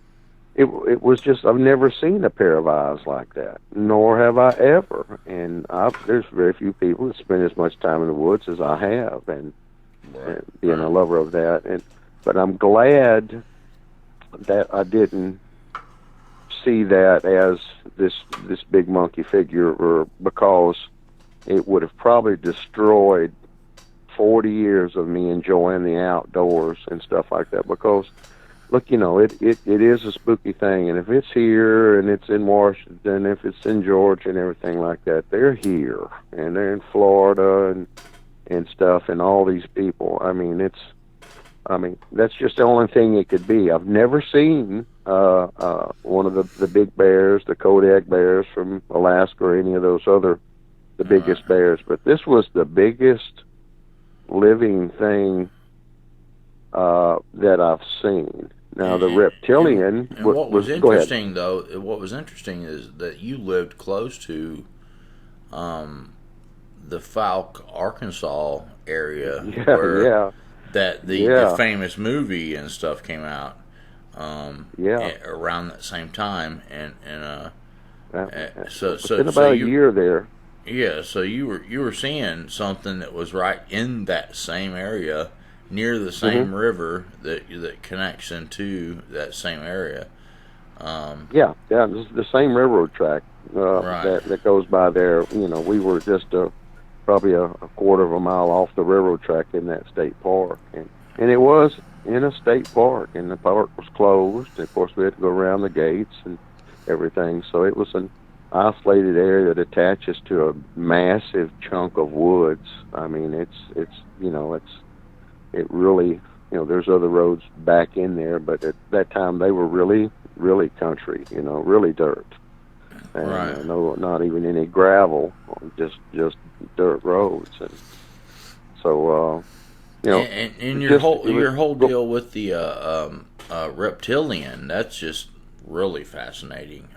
it was just, I've never seen a pair of eyes like that, nor have I ever. And there's very few people that spend as much time in the woods as I have, and being a lover of that. But I'm glad that I didn't see that as this big monkey figure, or because it would have probably destroyed 40 years of me enjoying the outdoors and stuff like that. Because look, it is a spooky thing, and if it's here and it's in Washington, if it's in Georgia and everything like that, they're here and they're in Florida and stuff, and all these people. I mean, that's just the only thing it could be. I've never seen one of the big bears, the Kodak bears from Alaska, or any of those the biggest bears, but this was the biggest living thing that I've seen. Now, the reptilian. And what was interesting, though, is that you lived close to the Falk, Arkansas area, where that the famous movie and stuff came out. Around that same time, so it's been about a year there. Yeah, so you were seeing something that was right in that same area, near the same river that connects into that same area. The same railroad track that goes by there. We were just probably a quarter of a mile off the railroad track in that state park, and it was in a state park, and the park was closed. And of course, we had to go around the gates and everything. So it was an isolated area that attaches to a massive chunk of woods. I mean, it really, there's other roads back in there, but at that time they were really, really country, really dirt. And no, not even any gravel, just dirt roads. And so, and your whole deal with the reptilian, that's just really fascinating.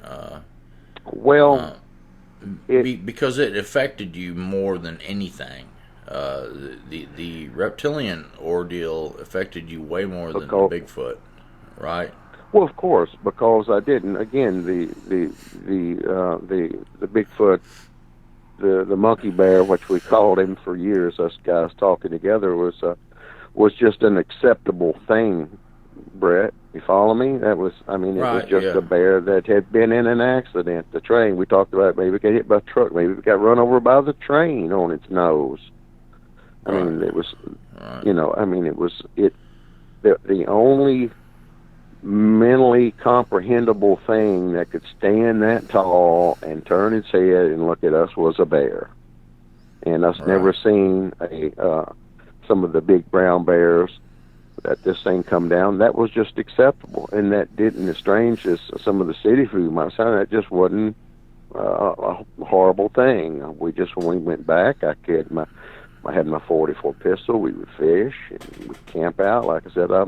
Because it affected you more than anything. The reptilian ordeal affected you way more than the Bigfoot, right? Well, of course, because I didn't. Again, the Bigfoot, the monkey bear, which we called him for years, us guys talking together, was just an acceptable thing, Brett. You follow me? It was just a bear that had been in an accident. The train, we talked about, maybe it got hit by a truck, maybe it got run over by the train on its nose. I Right. mean, it was, Right. I mean, it was the only mentally comprehensible thing that could stand that tall and turn its head and look at us was a bear. And us Right. never seen some of the big brown bears that this thing come down. That was just acceptable, and that didn't, as strange as some of the city food might sound, that just wasn't a horrible thing. We just, when we went back, I had my 44 pistol. We would fish and we'd camp out. Like I said, I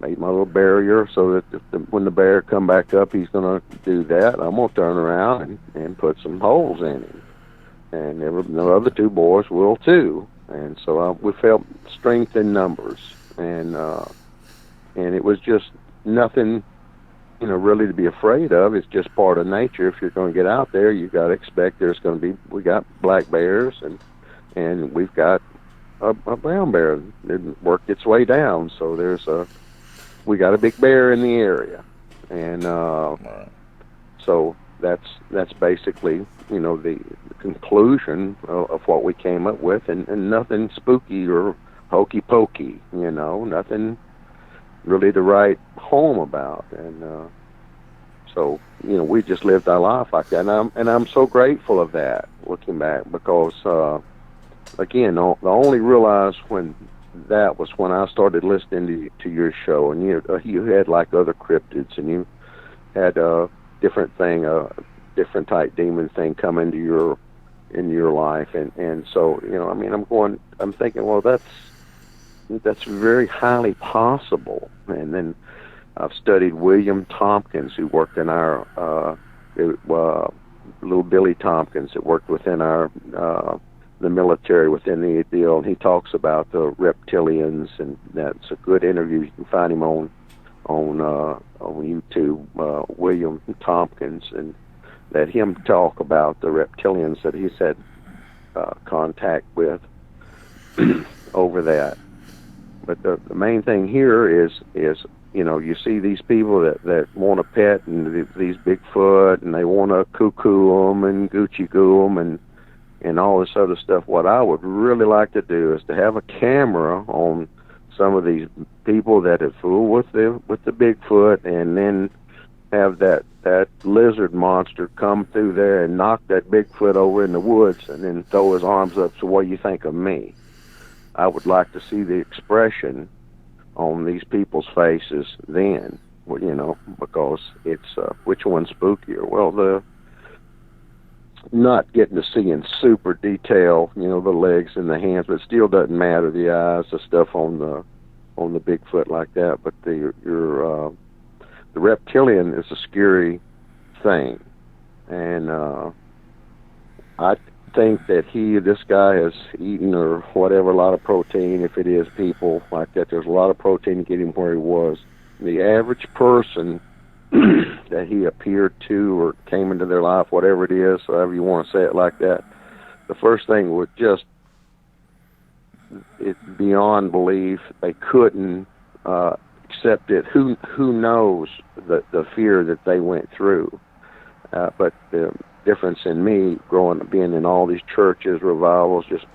made my little barrier so that when the bear come back up, he's going to do that. I'm going to turn around and put some holes in him. And the other two boys will too. And so we felt strength in numbers. And it was just nothing, really to be afraid of. It's just part of nature. If you're going to get out there, you got to expect we got black bears and we've got a brown bear that worked its way down. So we got a big bear in the area. And Right. so that's basically, the conclusion of what we came up with, and nothing spooky or hokey pokey, nothing really to write home about. And so we just lived our life like that, and I'm so grateful of that, looking back, because again, the only realized when that was when I started listening to your show, and you had like other cryptids, and you had a different different type demon thing come into your life, and so I'm thinking, well, that's very highly possible. And then I've studied William Tompkins, who worked in our little Billy Tompkins, that worked within our the military within the deal, and he talks about the reptilians, and that's a good interview. You can find him on YouTube, William Tompkins, and let him talk about the reptilians that he's had contact with over that. But the main thing here is you see these people that want to pet and these Bigfoot, and they want to cuckoo them and Gucci goo them and all this other stuff. What I would really like to do is to have a camera on some of these people that have fooled with the Bigfoot, and then have that lizard monster come through there and knock that Bigfoot over in the woods, and then throw his arms up. So what do you think of me? I would like to see the expression on these people's faces then, because it's which one's spookier? Well, the not getting to see in super detail, the legs and the hands, but still doesn't matter. The eyes, the stuff on the Bigfoot like that. But the reptilian is a scary thing, and I think that this guy has eaten or whatever, a lot of protein. If it is people like that, there's a lot of protein to get him where he was. The average person that he appeared to or came into their life, whatever it is, however you want to say it like that, the first thing would just, it's beyond belief. They couldn't accept it. Who knows the fear that they went through? But the difference in me being in all these churches, revivals, just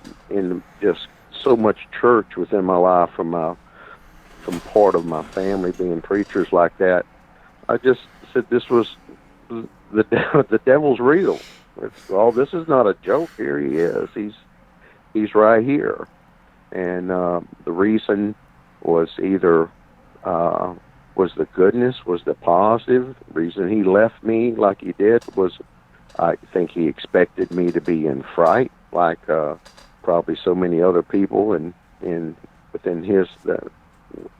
so much church within my life from part of my family being preachers like that, I just said this was the devil's real. This is not a joke. Here he is. He's right here. And the reason was either was the goodness, was the positive. The reason he left me like he did was, I think he expected me to be in fright, like probably so many other people within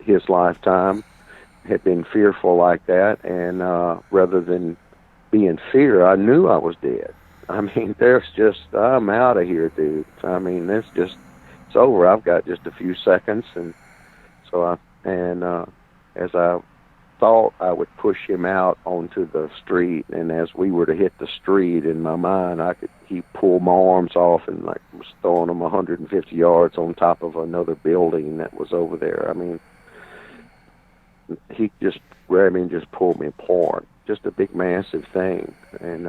his lifetime had been fearful like that. And rather than be in fear, I knew I was dead. I mean, I'm out of here, dude. I mean, it's over. I've got just a few seconds. And so as I thought I would push him out onto the street, and as we were to hit the street, in my mind, he pulled my arms off and was throwing them 150 yards on top of another building that was over there. I mean, he just grabbed me and just pulled me apart. Just a big, massive thing. And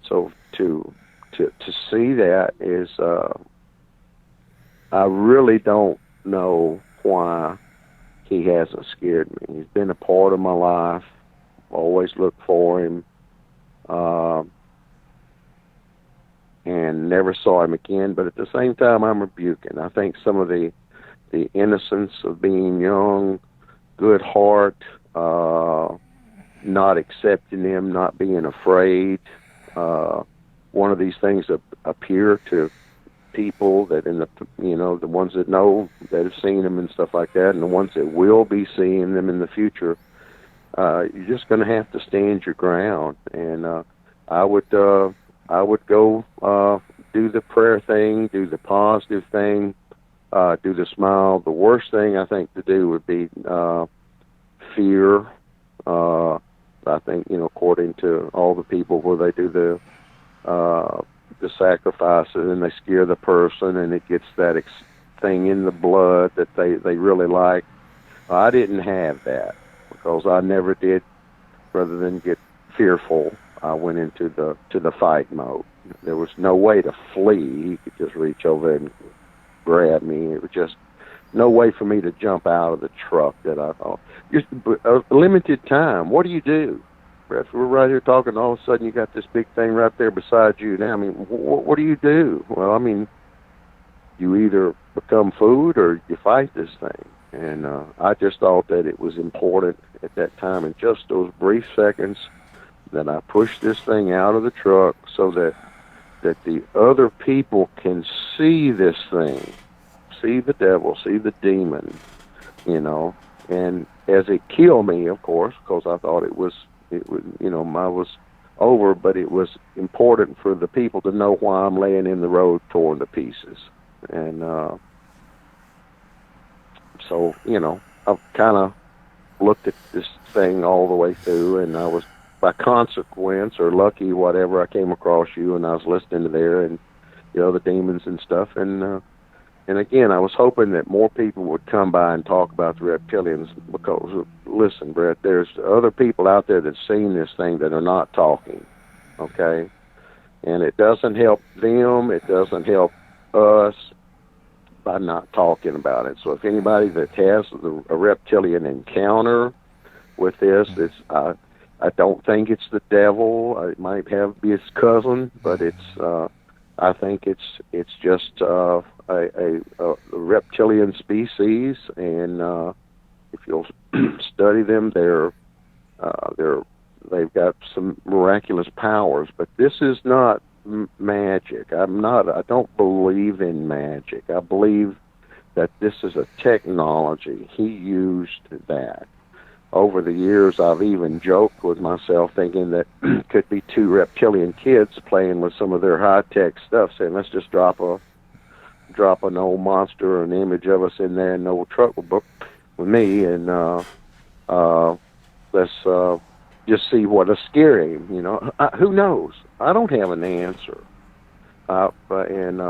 so to see that is I really don't know why he hasn't scared me. He's been a part of my life. Always looked for him, uh, and never saw him again. But at the same time, I'm rebuking. I think some of the innocence of being young, good heart, not accepting him, not being afraid. Uh, One of these things that appear to people that in the the ones that know that have seen them and stuff like that, and the ones that will be seeing them in the future. You're just going to have to stand your ground, and I would go do the prayer thing, do the positive thing, do the smile. The worst thing I think to do would be fear. I think according to all the people where they do the sacrifices and they scare the person and it gets that thing in the blood that they really like. I didn't have that because I never did. Rather than get fearful, I went into the fight mode. There was no way to flee. He could just reach over and grab me. It was just no way for me to jump out of the truck that I thought. Just a limited time. What do you do? Brett, we're right here talking, all of a sudden you got this big thing right there beside you now. I mean, what do you do? Well, I mean, you either become food or you fight this thing. And I just thought that it was important at that time, in just those brief seconds, that I pushed this thing out of the truck so that the other people can see this thing, see the devil, see the demon, and as it killed me, of course, because I thought it was, I was over, but it was important for the people to know why I'm laying in the road torn to pieces. And so, I've kind of looked at this thing all the way through, and I was, by consequence or lucky, whatever, I came across you, and I was listening to there, and the demons and stuff, and again, I was hoping that more people would come by and talk about the reptilians, because listen, Brett, there's other people out there that's seen this thing that are not talking, okay, and it doesn't help them, it doesn't help us by not talking about it. So if anybody that has a reptilian encounter with this, I don't think it's the devil. It might be his cousin, but I think it's just a reptilian species, and if you'll study them, they've got some miraculous powers. But this is not magic. I don't believe in magic. I believe that this is a technology. He used that. Over the years, I've even joked with myself, thinking that could be two reptilian kids playing with some of their high-tech stuff, saying, let's just drop an old monster or an image of us in there in an old truck with me, and let's just see what'll scare him. Who knows? I don't have an answer, and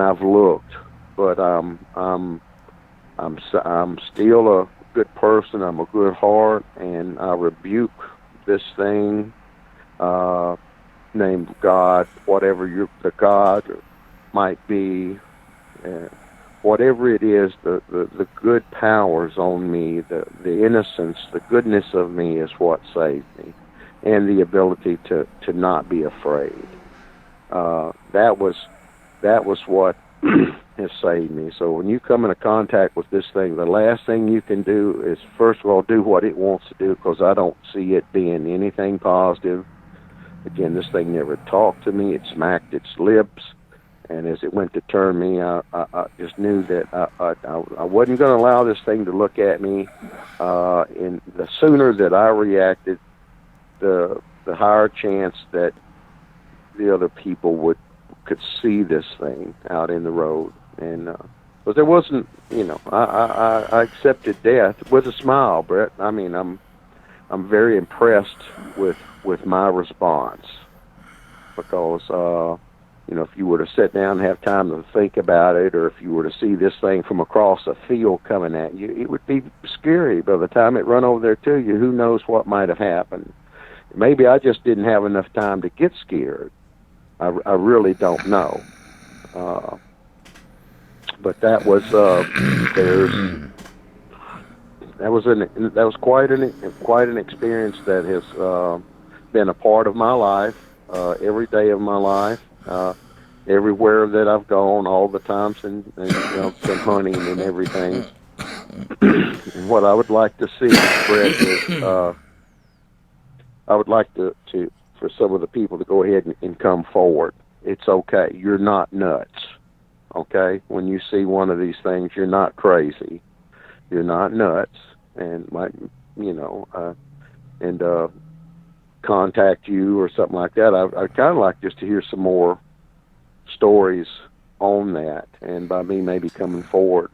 I've looked, but I'm still a good person. I'm a good heart, and I rebuke this thing named God, whatever the God might be, whatever it is. The good powers on me, the innocence, the goodness of me is what saved me, and the ability to not be afraid. That was what has saved me. So when you come into contact with this thing, the last thing you can do is, first of all, do what it wants to do, because I don't see it being anything positive. Again, this thing never talked to me. It smacked its lips, and as it went to turn me, I just knew that I wasn't going to allow this thing to look at me. And the sooner that I reacted, the higher chance that the other people could see this thing out in the road. And but there wasn't, I accepted death with a smile, Brett. I mean, I'm very impressed with my response, because if you were to sit down and have time to think about it, or if you were to see this thing from across a field coming at you, it would be scary. By the time it run over there to you, who knows what might have happened? Maybe I just didn't have enough time to get scared. I really don't know. But that was there's that was quite an experience that has been a part of my life, every day of my life, everywhere that I've gone, all the times, and been hunting and everything. And what I would like to see, Brett, is I would like to for some of the people to go ahead and come forward. It's okay. You're not nuts. Okay? When you see one of these things, you're not crazy. You're not nuts. And contact you or something like that. I'd kind of like just to hear some more stories on that. And by me maybe coming forward,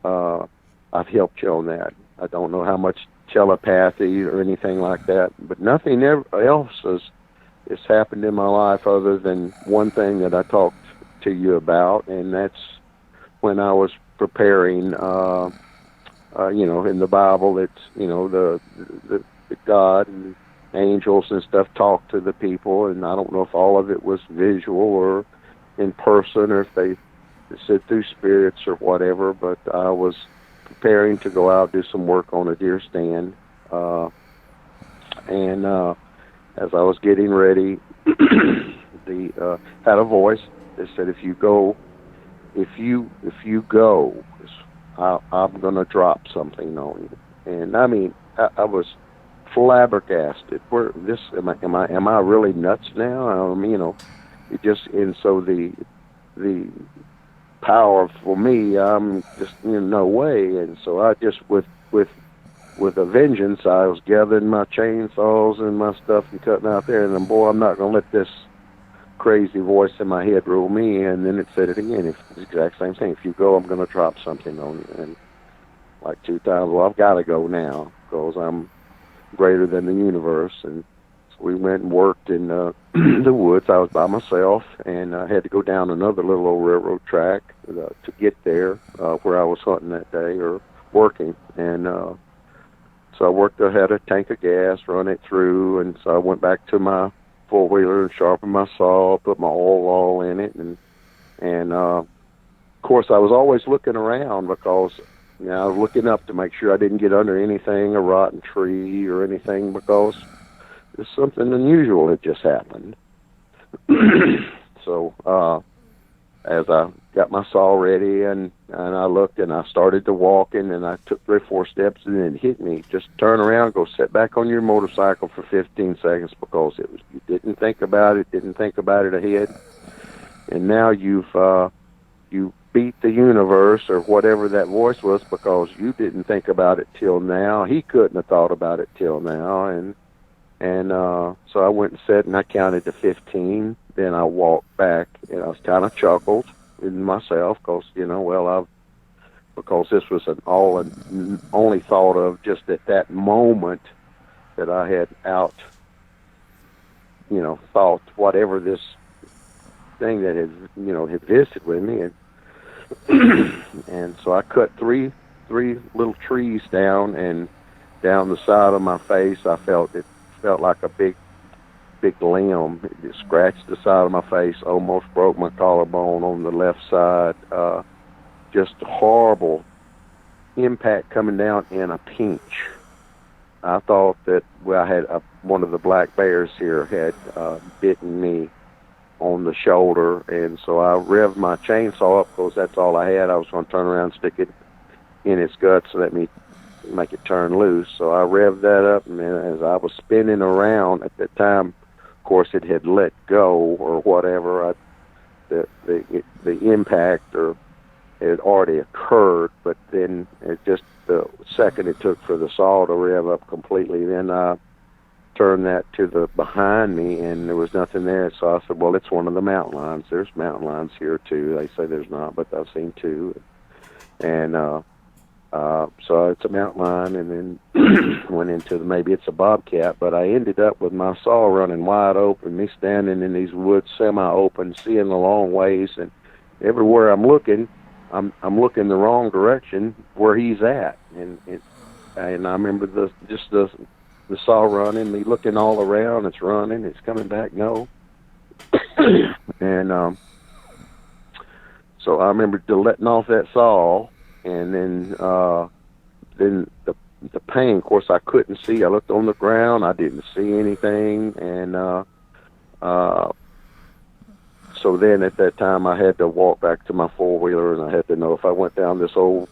I've helped you on that. I don't know how much telepathy or anything like that, but nothing else has happened in my life other than one thing that I talked to you about, and that's when I was preparing. In the Bible, it's the God and angels and stuff talk to the people, and I don't know if all of it was visual or in person, or if they said through spirits or whatever. But I was preparing to go out do some work on a deer stand, and as I was getting ready, had a voice that said, "If you go, I'm going to drop something on you." And I mean, I was flabbergasted. Am I really nuts now? It just, and so the power for me, I'm just no way. And so I just with a vengeance, I was gathering my chainsaws and my stuff and cutting out there. And then, boy, I'm not going to let this crazy voice in my head rule me. And then it said it again. It's the exact same thing. If you go, I'm going to drop something on you. And like 2 times, well, I've got to go now because I'm greater than the universe. And so we went and worked in the woods. I was by myself, and I had to go down another little old railroad track to get there where I was hunting that day or working. And so I worked. I had a tank of gas, run it through, and so I went back to my four-wheeler and sharpened my saw, put my oil all in it, and of course I was always looking around because I was looking up to make sure I didn't get under anything, a rotten tree or anything, because there's something unusual had just happened. So as I got my saw ready and I looked and I started to walking and I took 3 or 4 steps and then it hit me. Just turn around, go sit back on your motorcycle for 15 seconds because you didn't think about it ahead. And now you beat the universe or whatever that voice was because you didn't think about it till now. He couldn't have thought about it till now. And so I went and sat and I counted to 15. Then I walked back and I was kind of chuckled in myself because, because this was only thought of just at that moment that I had thought whatever this thing that had visited with me. And so I cut three little trees down, and down the side of my face, I felt like a big limb. It scratched the side of my face, almost broke my collarbone on the left side. Just a horrible impact coming down in a pinch. I thought that I had one of the black bears here had bitten me on the shoulder, and so I revved my chainsaw up because that's all I had. I was going to turn around and stick it in its guts and let me make it turn loose. So I revved that up, and then as I was spinning around at that time, of course, it had let go or whatever. The impact or it had already occurred, but then the second it took for the saw to rev up completely, then I turned that to the behind me, and there was nothing there. So I said, well, it's one of the mountain lions. There's mountain lions here too. They say there's not, but I've seen 2. And so it's a mountain lion, and then went into maybe it's a bobcat, but I ended up with my saw running wide open, me standing in these woods semi-open, seeing a long ways, and everywhere I'm looking, I'm looking the wrong direction where he's at, and I remember the saw running, me looking all around, it's running, it's coming back, no. And So I remember letting off that saw, and then the pain. Of course, I couldn't see. I looked on the ground. I didn't see anything, and uh, so then at that time I had to walk back to my four-wheeler, and I had to know if I went down this old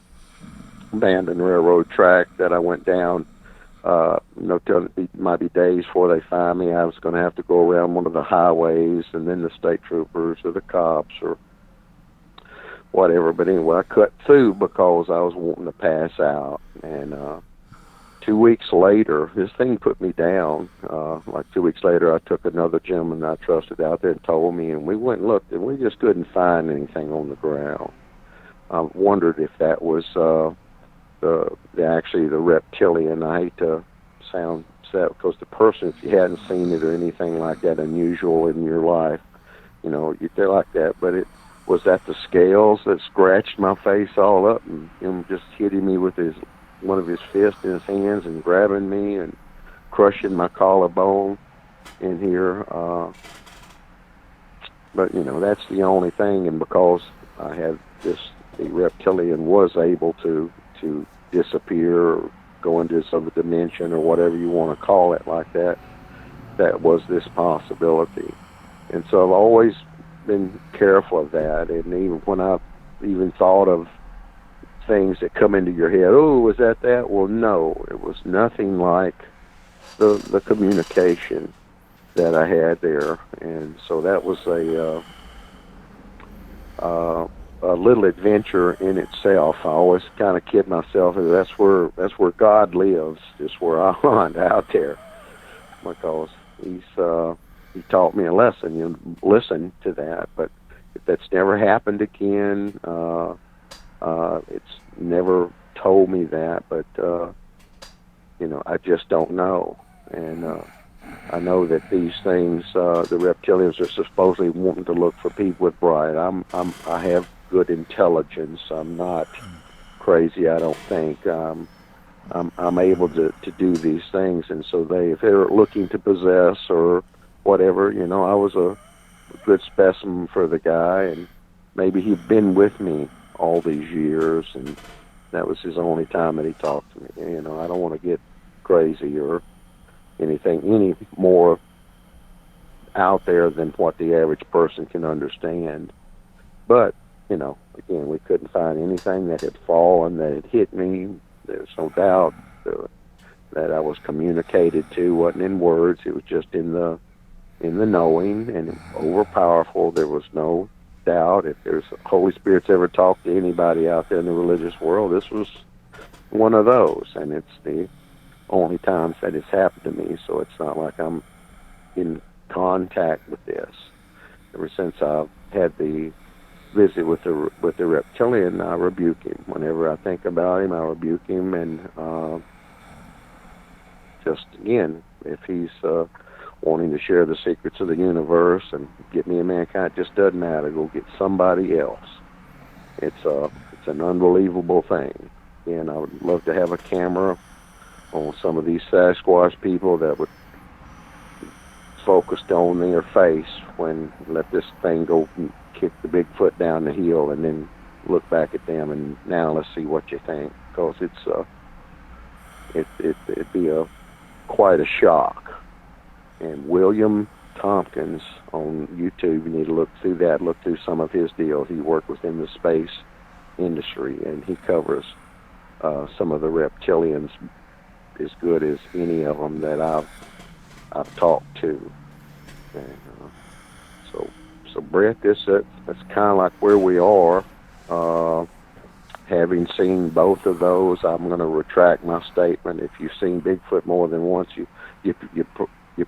abandoned railroad track that I went down. It might be days before they find me. I was going to have to go around one of the highways, and then the state troopers or the cops or whatever. But anyway, I cut through because I was wanting to pass out. And 2 weeks later, this thing put me down. Like 2 weeks later, I took another gentleman I trusted out there and told me, and we went and looked, and we just couldn't find anything on the ground. I wondered if that was actually the reptilian. I hate to sound sad because the person, if you hadn't seen it or anything like that unusual in your life, they're like that. But it was that the scales that scratched my face all up, and him just hitting me with one of his fists in his hands and grabbing me and crushing my collarbone in here. But that's the only thing, and because I had the reptilian was able to disappear or go into some dimension or whatever you want to call it like that, that was this possibility. And so I've always been careful of that. And even when I even thought of things that come into your head, oh, was that? Well, no, it was nothing like the communication that I had there. And so that was a little adventure in itself. I always kind of kid myself that that's where God lives, just where I hunt out there, because he taught me a lesson. You listen to that, but if that's never happened again, it's never told me that. But I just don't know, and I know that these things, the reptilians, are supposedly wanting to look for people with bright. I have good intelligence. I'm not crazy, I don't think. I'm able to do these things, and so if they're looking to possess or whatever, I was a good specimen for the guy, and maybe he'd been with me all these years, and that was his only time that he talked to me. I don't want to get crazy or anything any more out there than what the average person can understand. But again, we couldn't find anything that had fallen, that had hit me. There's no doubt that I was communicated to. Wasn't in words. It was just in the knowing, and overpowerful. There was no doubt. If there's Holy Spirit's ever talked to anybody out there in the religious world, this was one of those, and it's the only times that it's happened to me. So it's not like I'm in contact with this. Ever since I've had the visit with the reptilian, I rebuke him. Whenever I think about him, I rebuke him, and just again, if he's wanting to share the secrets of the universe and get me and mankind, it just doesn't matter. Go get somebody else. It's an unbelievable thing. And I would love to have a camera on some of these Sasquatch people that would focused on their face when let this thing go and kick the Bigfoot down the hill, and then look back at them, and now let's see what you think, because it'd be quite a shock. And William Tompkins on YouTube, you need to look through that, look through some of his deals. He worked within the space industry, and he covers some of the reptilians as good as any of them that I've talked to. And, so Brett, that's kind of like where we are. Having seen both of those, I'm going to retract my statement. If you've seen Bigfoot more than once, you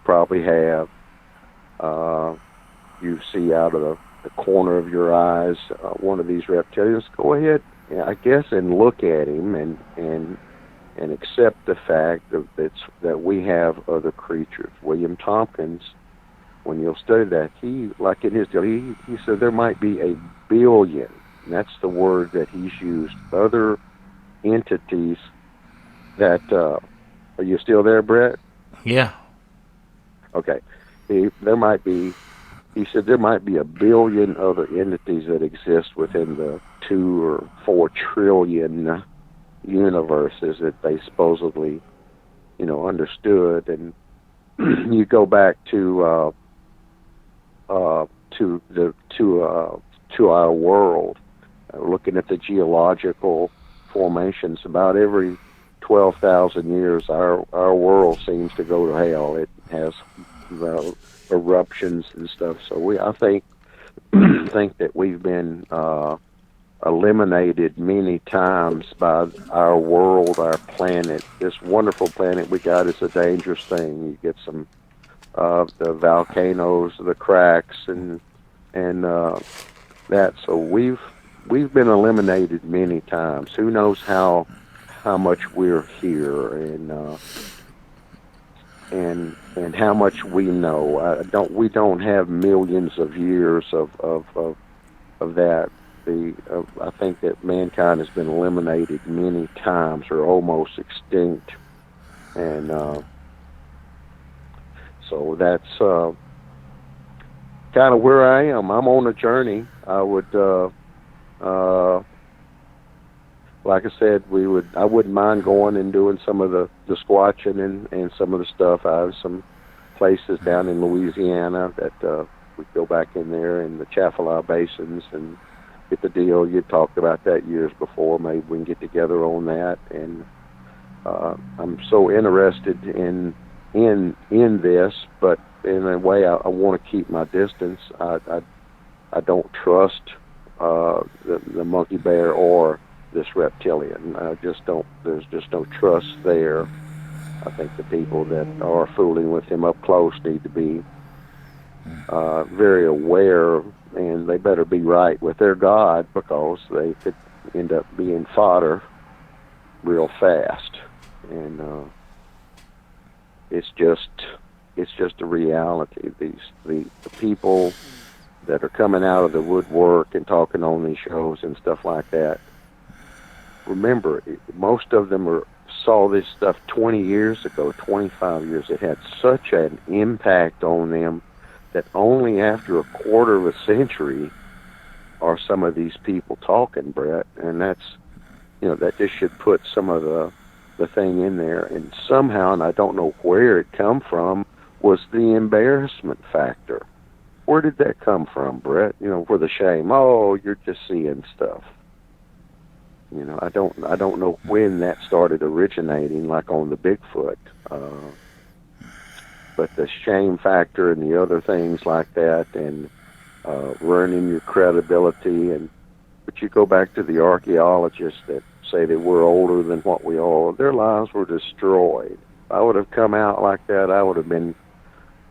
probably have. You see out of the corner of your eyes one of these reptilians. Go ahead, I guess, and look at him and accept the fact that we have other creatures. William Tompkins, when you'll study that, he, like in his deal, he said there might be a billion, and that's the word that he's used, other entities that, are you still there, Brett? Yeah. Okay. There might be he said there might be 1 billion other entities that exist within the 2 or 4 trillion universes that they supposedly, understood. And you go back to our world, looking at the geological formations. About every 12,000 years, our world seems to go to hell. It has eruptions and stuff. So I think that we've been eliminated many times by our world, our planet. This wonderful planet we got is a dangerous thing. You get some the volcanoes, the cracks, and that. So we've been eliminated many times. Who knows how much we're here, and how much we know. We don't have millions of years of that. I think that mankind has been eliminated many times, or almost extinct, and so that's kind of where I am. I'm on a journey. I would, like I said, I wouldn't mind going and doing some of the squatching and some of the stuff. I have some places down in Louisiana that we go back in there in the Chaffalaa basins and get the deal. You talked about that years before. Maybe we can get together on that. And I'm so interested in this, but in a way, I want to keep my distance. I don't trust the monkey bear or this reptilian. I just don't. There's just no trust there. I think the people that are fooling with him up close need to be very aware, and they better be right with their God, because they could end up being fodder real fast. And it's just a reality. The people that are coming out of the woodwork and talking on these shows and stuff like that, remember, most of them saw this stuff 20 years ago, 25 years. It had such an impact on them that only after a quarter of a century are some of these people talking, Brett. And that's, that just should put some of the thing in there. And somehow, and I don't know where it come from, was the embarrassment factor. Where did that come from, Brett? For the shame. Oh, you're just seeing stuff. I don't know when that started originating, like on the Bigfoot. But the shame factor and the other things like that, and ruining your credibility. But you go back to the archaeologists that say that we're older than what we are. Their lives were destroyed. If I would have come out like that, I would have been,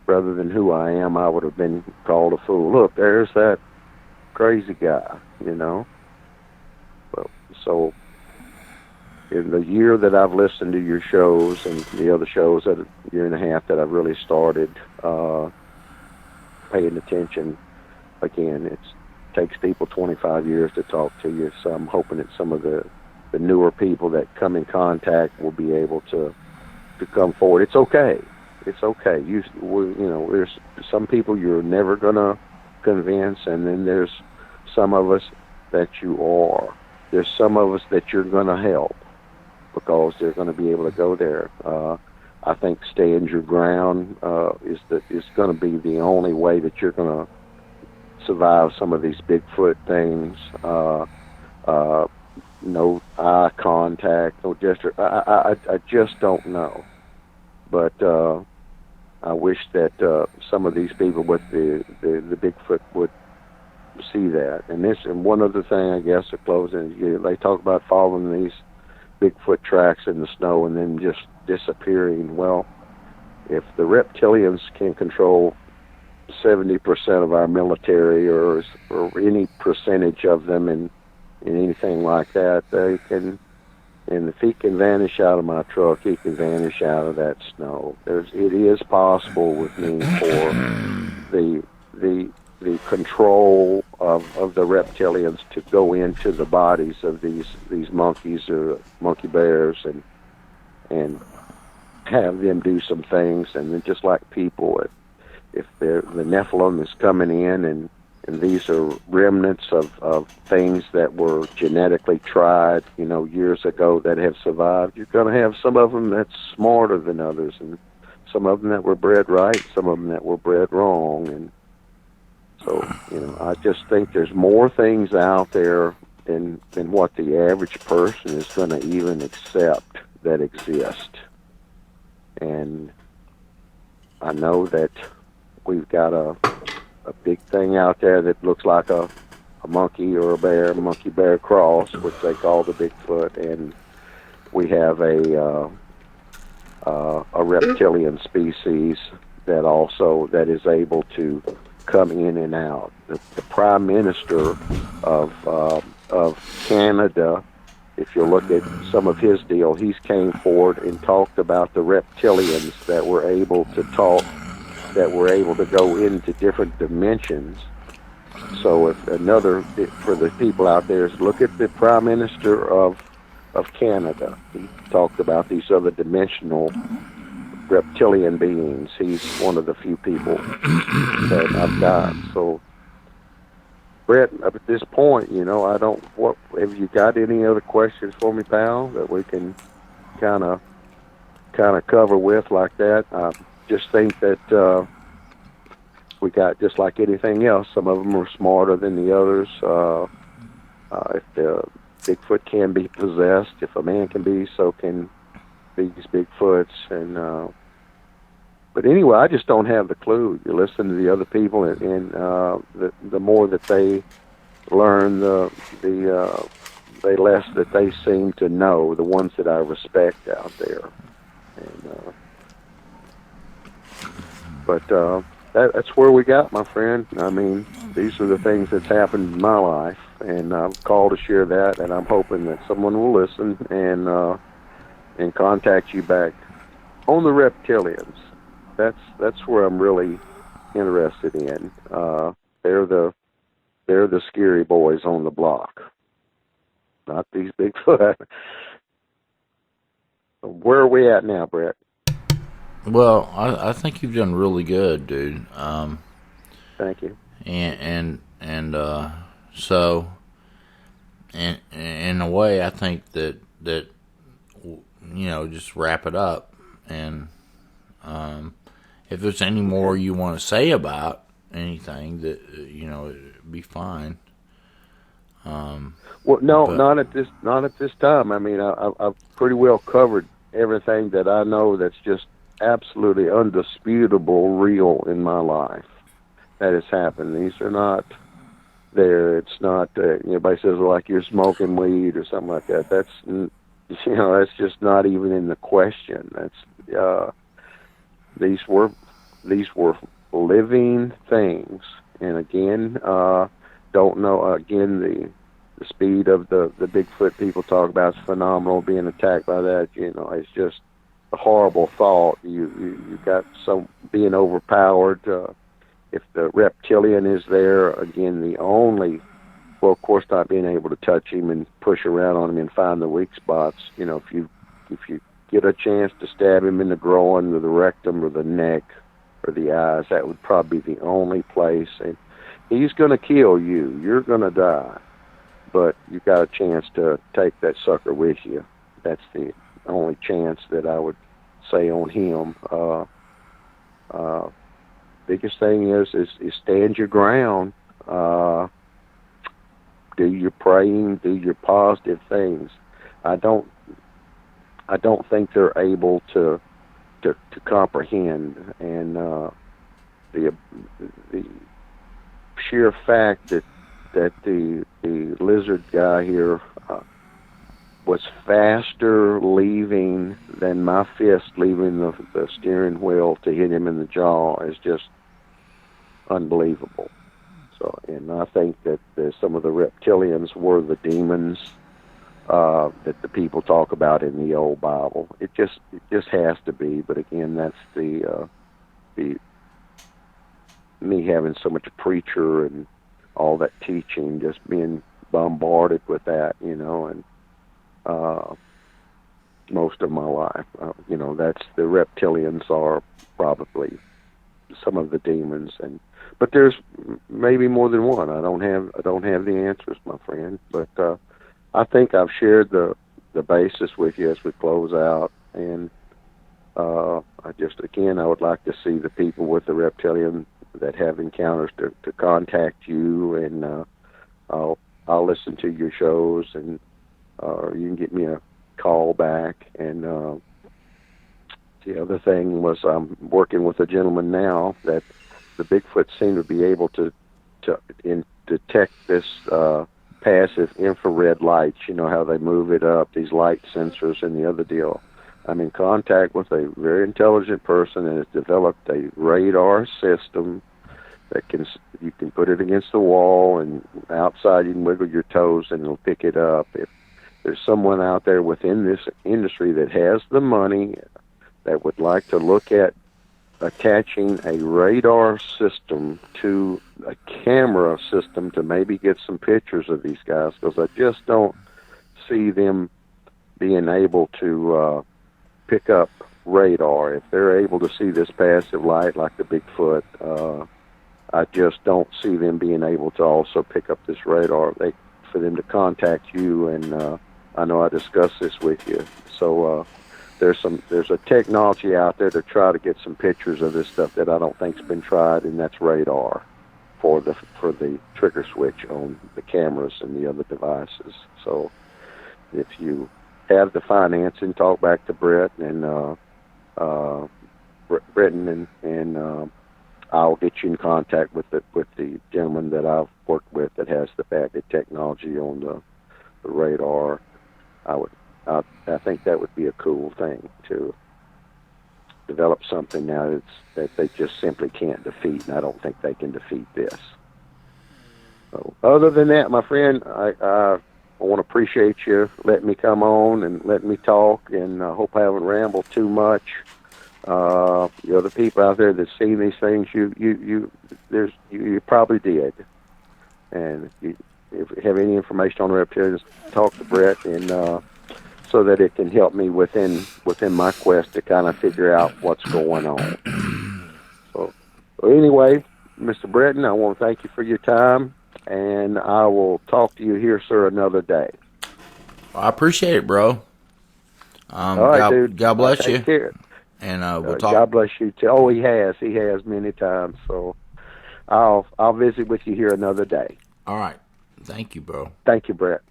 rather than who I am, I would have been called a fool. Look, there's that crazy guy, Well, so in the year that I've listened to your shows and the other shows, that a year and a half that I've really started paying attention, again, it takes people 25 years to talk to you. So I'm hoping that some of the newer people that come in contact will be able to come forward. It's okay. It's okay. There's some people you're never gonna convince, and then there's some of us that you are. There's some of us that you're gonna help, because they're going to be able to go there. I think stand your ground is going to be the only way that you're going to survive some of these Bigfoot things. No eye contact, no gesture. I just don't know. But I wish that some of these people with the Bigfoot would see that. And one other thing, I guess, to close, they talk about following these Bigfoot tracks in the snow and then just disappearing. Well, if the reptilians can control 70% of our military, or any percentage of them in anything like that, they can. And if he can vanish out of my truck, he can vanish out of that snow. It is possible with me for the control of the reptilians to go into the bodies of these monkeys or monkey bears and have them do some things. And then, just like people, the Nephilim is coming in, and these are remnants of things that were genetically tried, years ago that have survived, you're going to have some of them that's smarter than others, and some of them that were bred right, some of them that were bred wrong. And so, I just think there's more things out there than what the average person is going to even accept that exist. And I know that we've got a big thing out there that looks like a monkey or a bear, monkey-bear cross, which they call the Bigfoot, and we have a reptilian species that is able to come in and out. The Prime Minister of Canada, if you look at some of his deal, he's came forward and talked about the reptilians that were able to talk, that were able to go into different dimensions. So for the people out there, is look at the Prime Minister of Canada. He talked about these other dimensional reptilian beings. He's one of the few people that I've got. So, Brett, at this point, have you got any other questions for me, pal, that we can kind of cover with like that? I just think that we got, just like anything else, some of them are smarter than the others. If the Bigfoot can be possessed, if a man can be, so can these Bigfoots. And but anyway, I just don't have the clue. You listen to the other people, and the more that they learn, the less that they seem to know. The ones that I respect out there, and but that's where we got, my friend. I mean, these are the things that's happened in my life, and I've called to share that, and I'm hoping that someone will listen and contact you back on the reptilians. That's where I'm really interested in. They're the scary boys on the block, not these Bigfoot. Where are we at now, Brett? Well, I think you've done really good, dude. Thank you. So, in a way, I think that just wrap it up. And if there's any more you want to say about anything, that it'd be fine. Well, no, not at this time. I mean, I've pretty well covered everything that I know that's just absolutely undisputable real in my life that has happened. These are not there. It's not anybody says, well, like, you're smoking weed or something like that. That's that's just not even in the question. That's these were living things. And again, don't know, again, the speed of the Bigfoot people talk about is phenomenal. Being attacked by that, it's just a horrible thought. You got some being overpowered. If the reptilian is there, again, of course, not being able to touch him and push around on him and find the weak spots. If you get a chance to stab him in the groin or the rectum or the neck or the eyes, that would probably be the only place. And he's going to kill you. You're going to die. But you got a chance to take that sucker with you. That's the only chance that I would say on him. Biggest thing is stand your ground. Do your praying, do your positive things. I don't think they're able to comprehend, and the sheer fact that the lizard guy here was faster leaving than my fist leaving the steering wheel to hit him in the jaw is just unbelievable. So, and I think that some of the reptilians were the demons that the people talk about in the old Bible. It just has to be. But again, that's the me having so much preacher and all that teaching, just being bombarded with that, and most of my life, that's the reptilians are probably some of the demons, but there's maybe more than one. I don't have the answers, my friend, but I think I've shared the basis with you as we close out, and I would like to see the people with the reptilian that have encounters to contact you, and I'll listen to your shows, and you can get me a call back. And the other thing was, I'm working with a gentleman now that the Bigfoot seem to be able to detect this passive infrared lights. You know how they move it up, these light sensors, and the other deal. I'm in contact with a very intelligent person that has developed a radar system that you can put it against the wall, and outside you can wiggle your toes and it'll pick it up. If there's someone out there within this industry that has the money that would like to look at attaching a radar system to a camera system to maybe get some pictures of these guys, because I just don't see them being able to pick up radar. If they're able to see this passive light like the Bigfoot, I just don't see them being able to also pick up this radar. For them to contact you, and I know I discussed this with you. So there's a technology out there to try to get some pictures of this stuff that I don't think's been tried, and that's radar for the trigger switch on the cameras and the other devices. So if you have the financing, talk back to Brett and Britton, and I'll get you in contact with the gentleman that I've worked with that has the patented technology on the radar. I think that would be a cool thing to develop something now that they just simply can't defeat, and I don't think they can defeat this. So, other than that, my friend, I want to appreciate you letting me come on and letting me talk, and I hope I haven't rambled too much. The other people out there that see these things, you probably did. And if you have any information on reptilians, talk to Brett, and so that it can help me within my quest to kind of figure out what's going on. So anyway, Mr. Britton, I want to thank you for your time, and I will talk to you here, sir, another day. I appreciate it, bro. All right, dude. God bless you. Take care. And we'll talk. God bless you too. Oh, he has many times. So I'll visit with you here another day. All right. Thank you, bro. Thank you, Brett.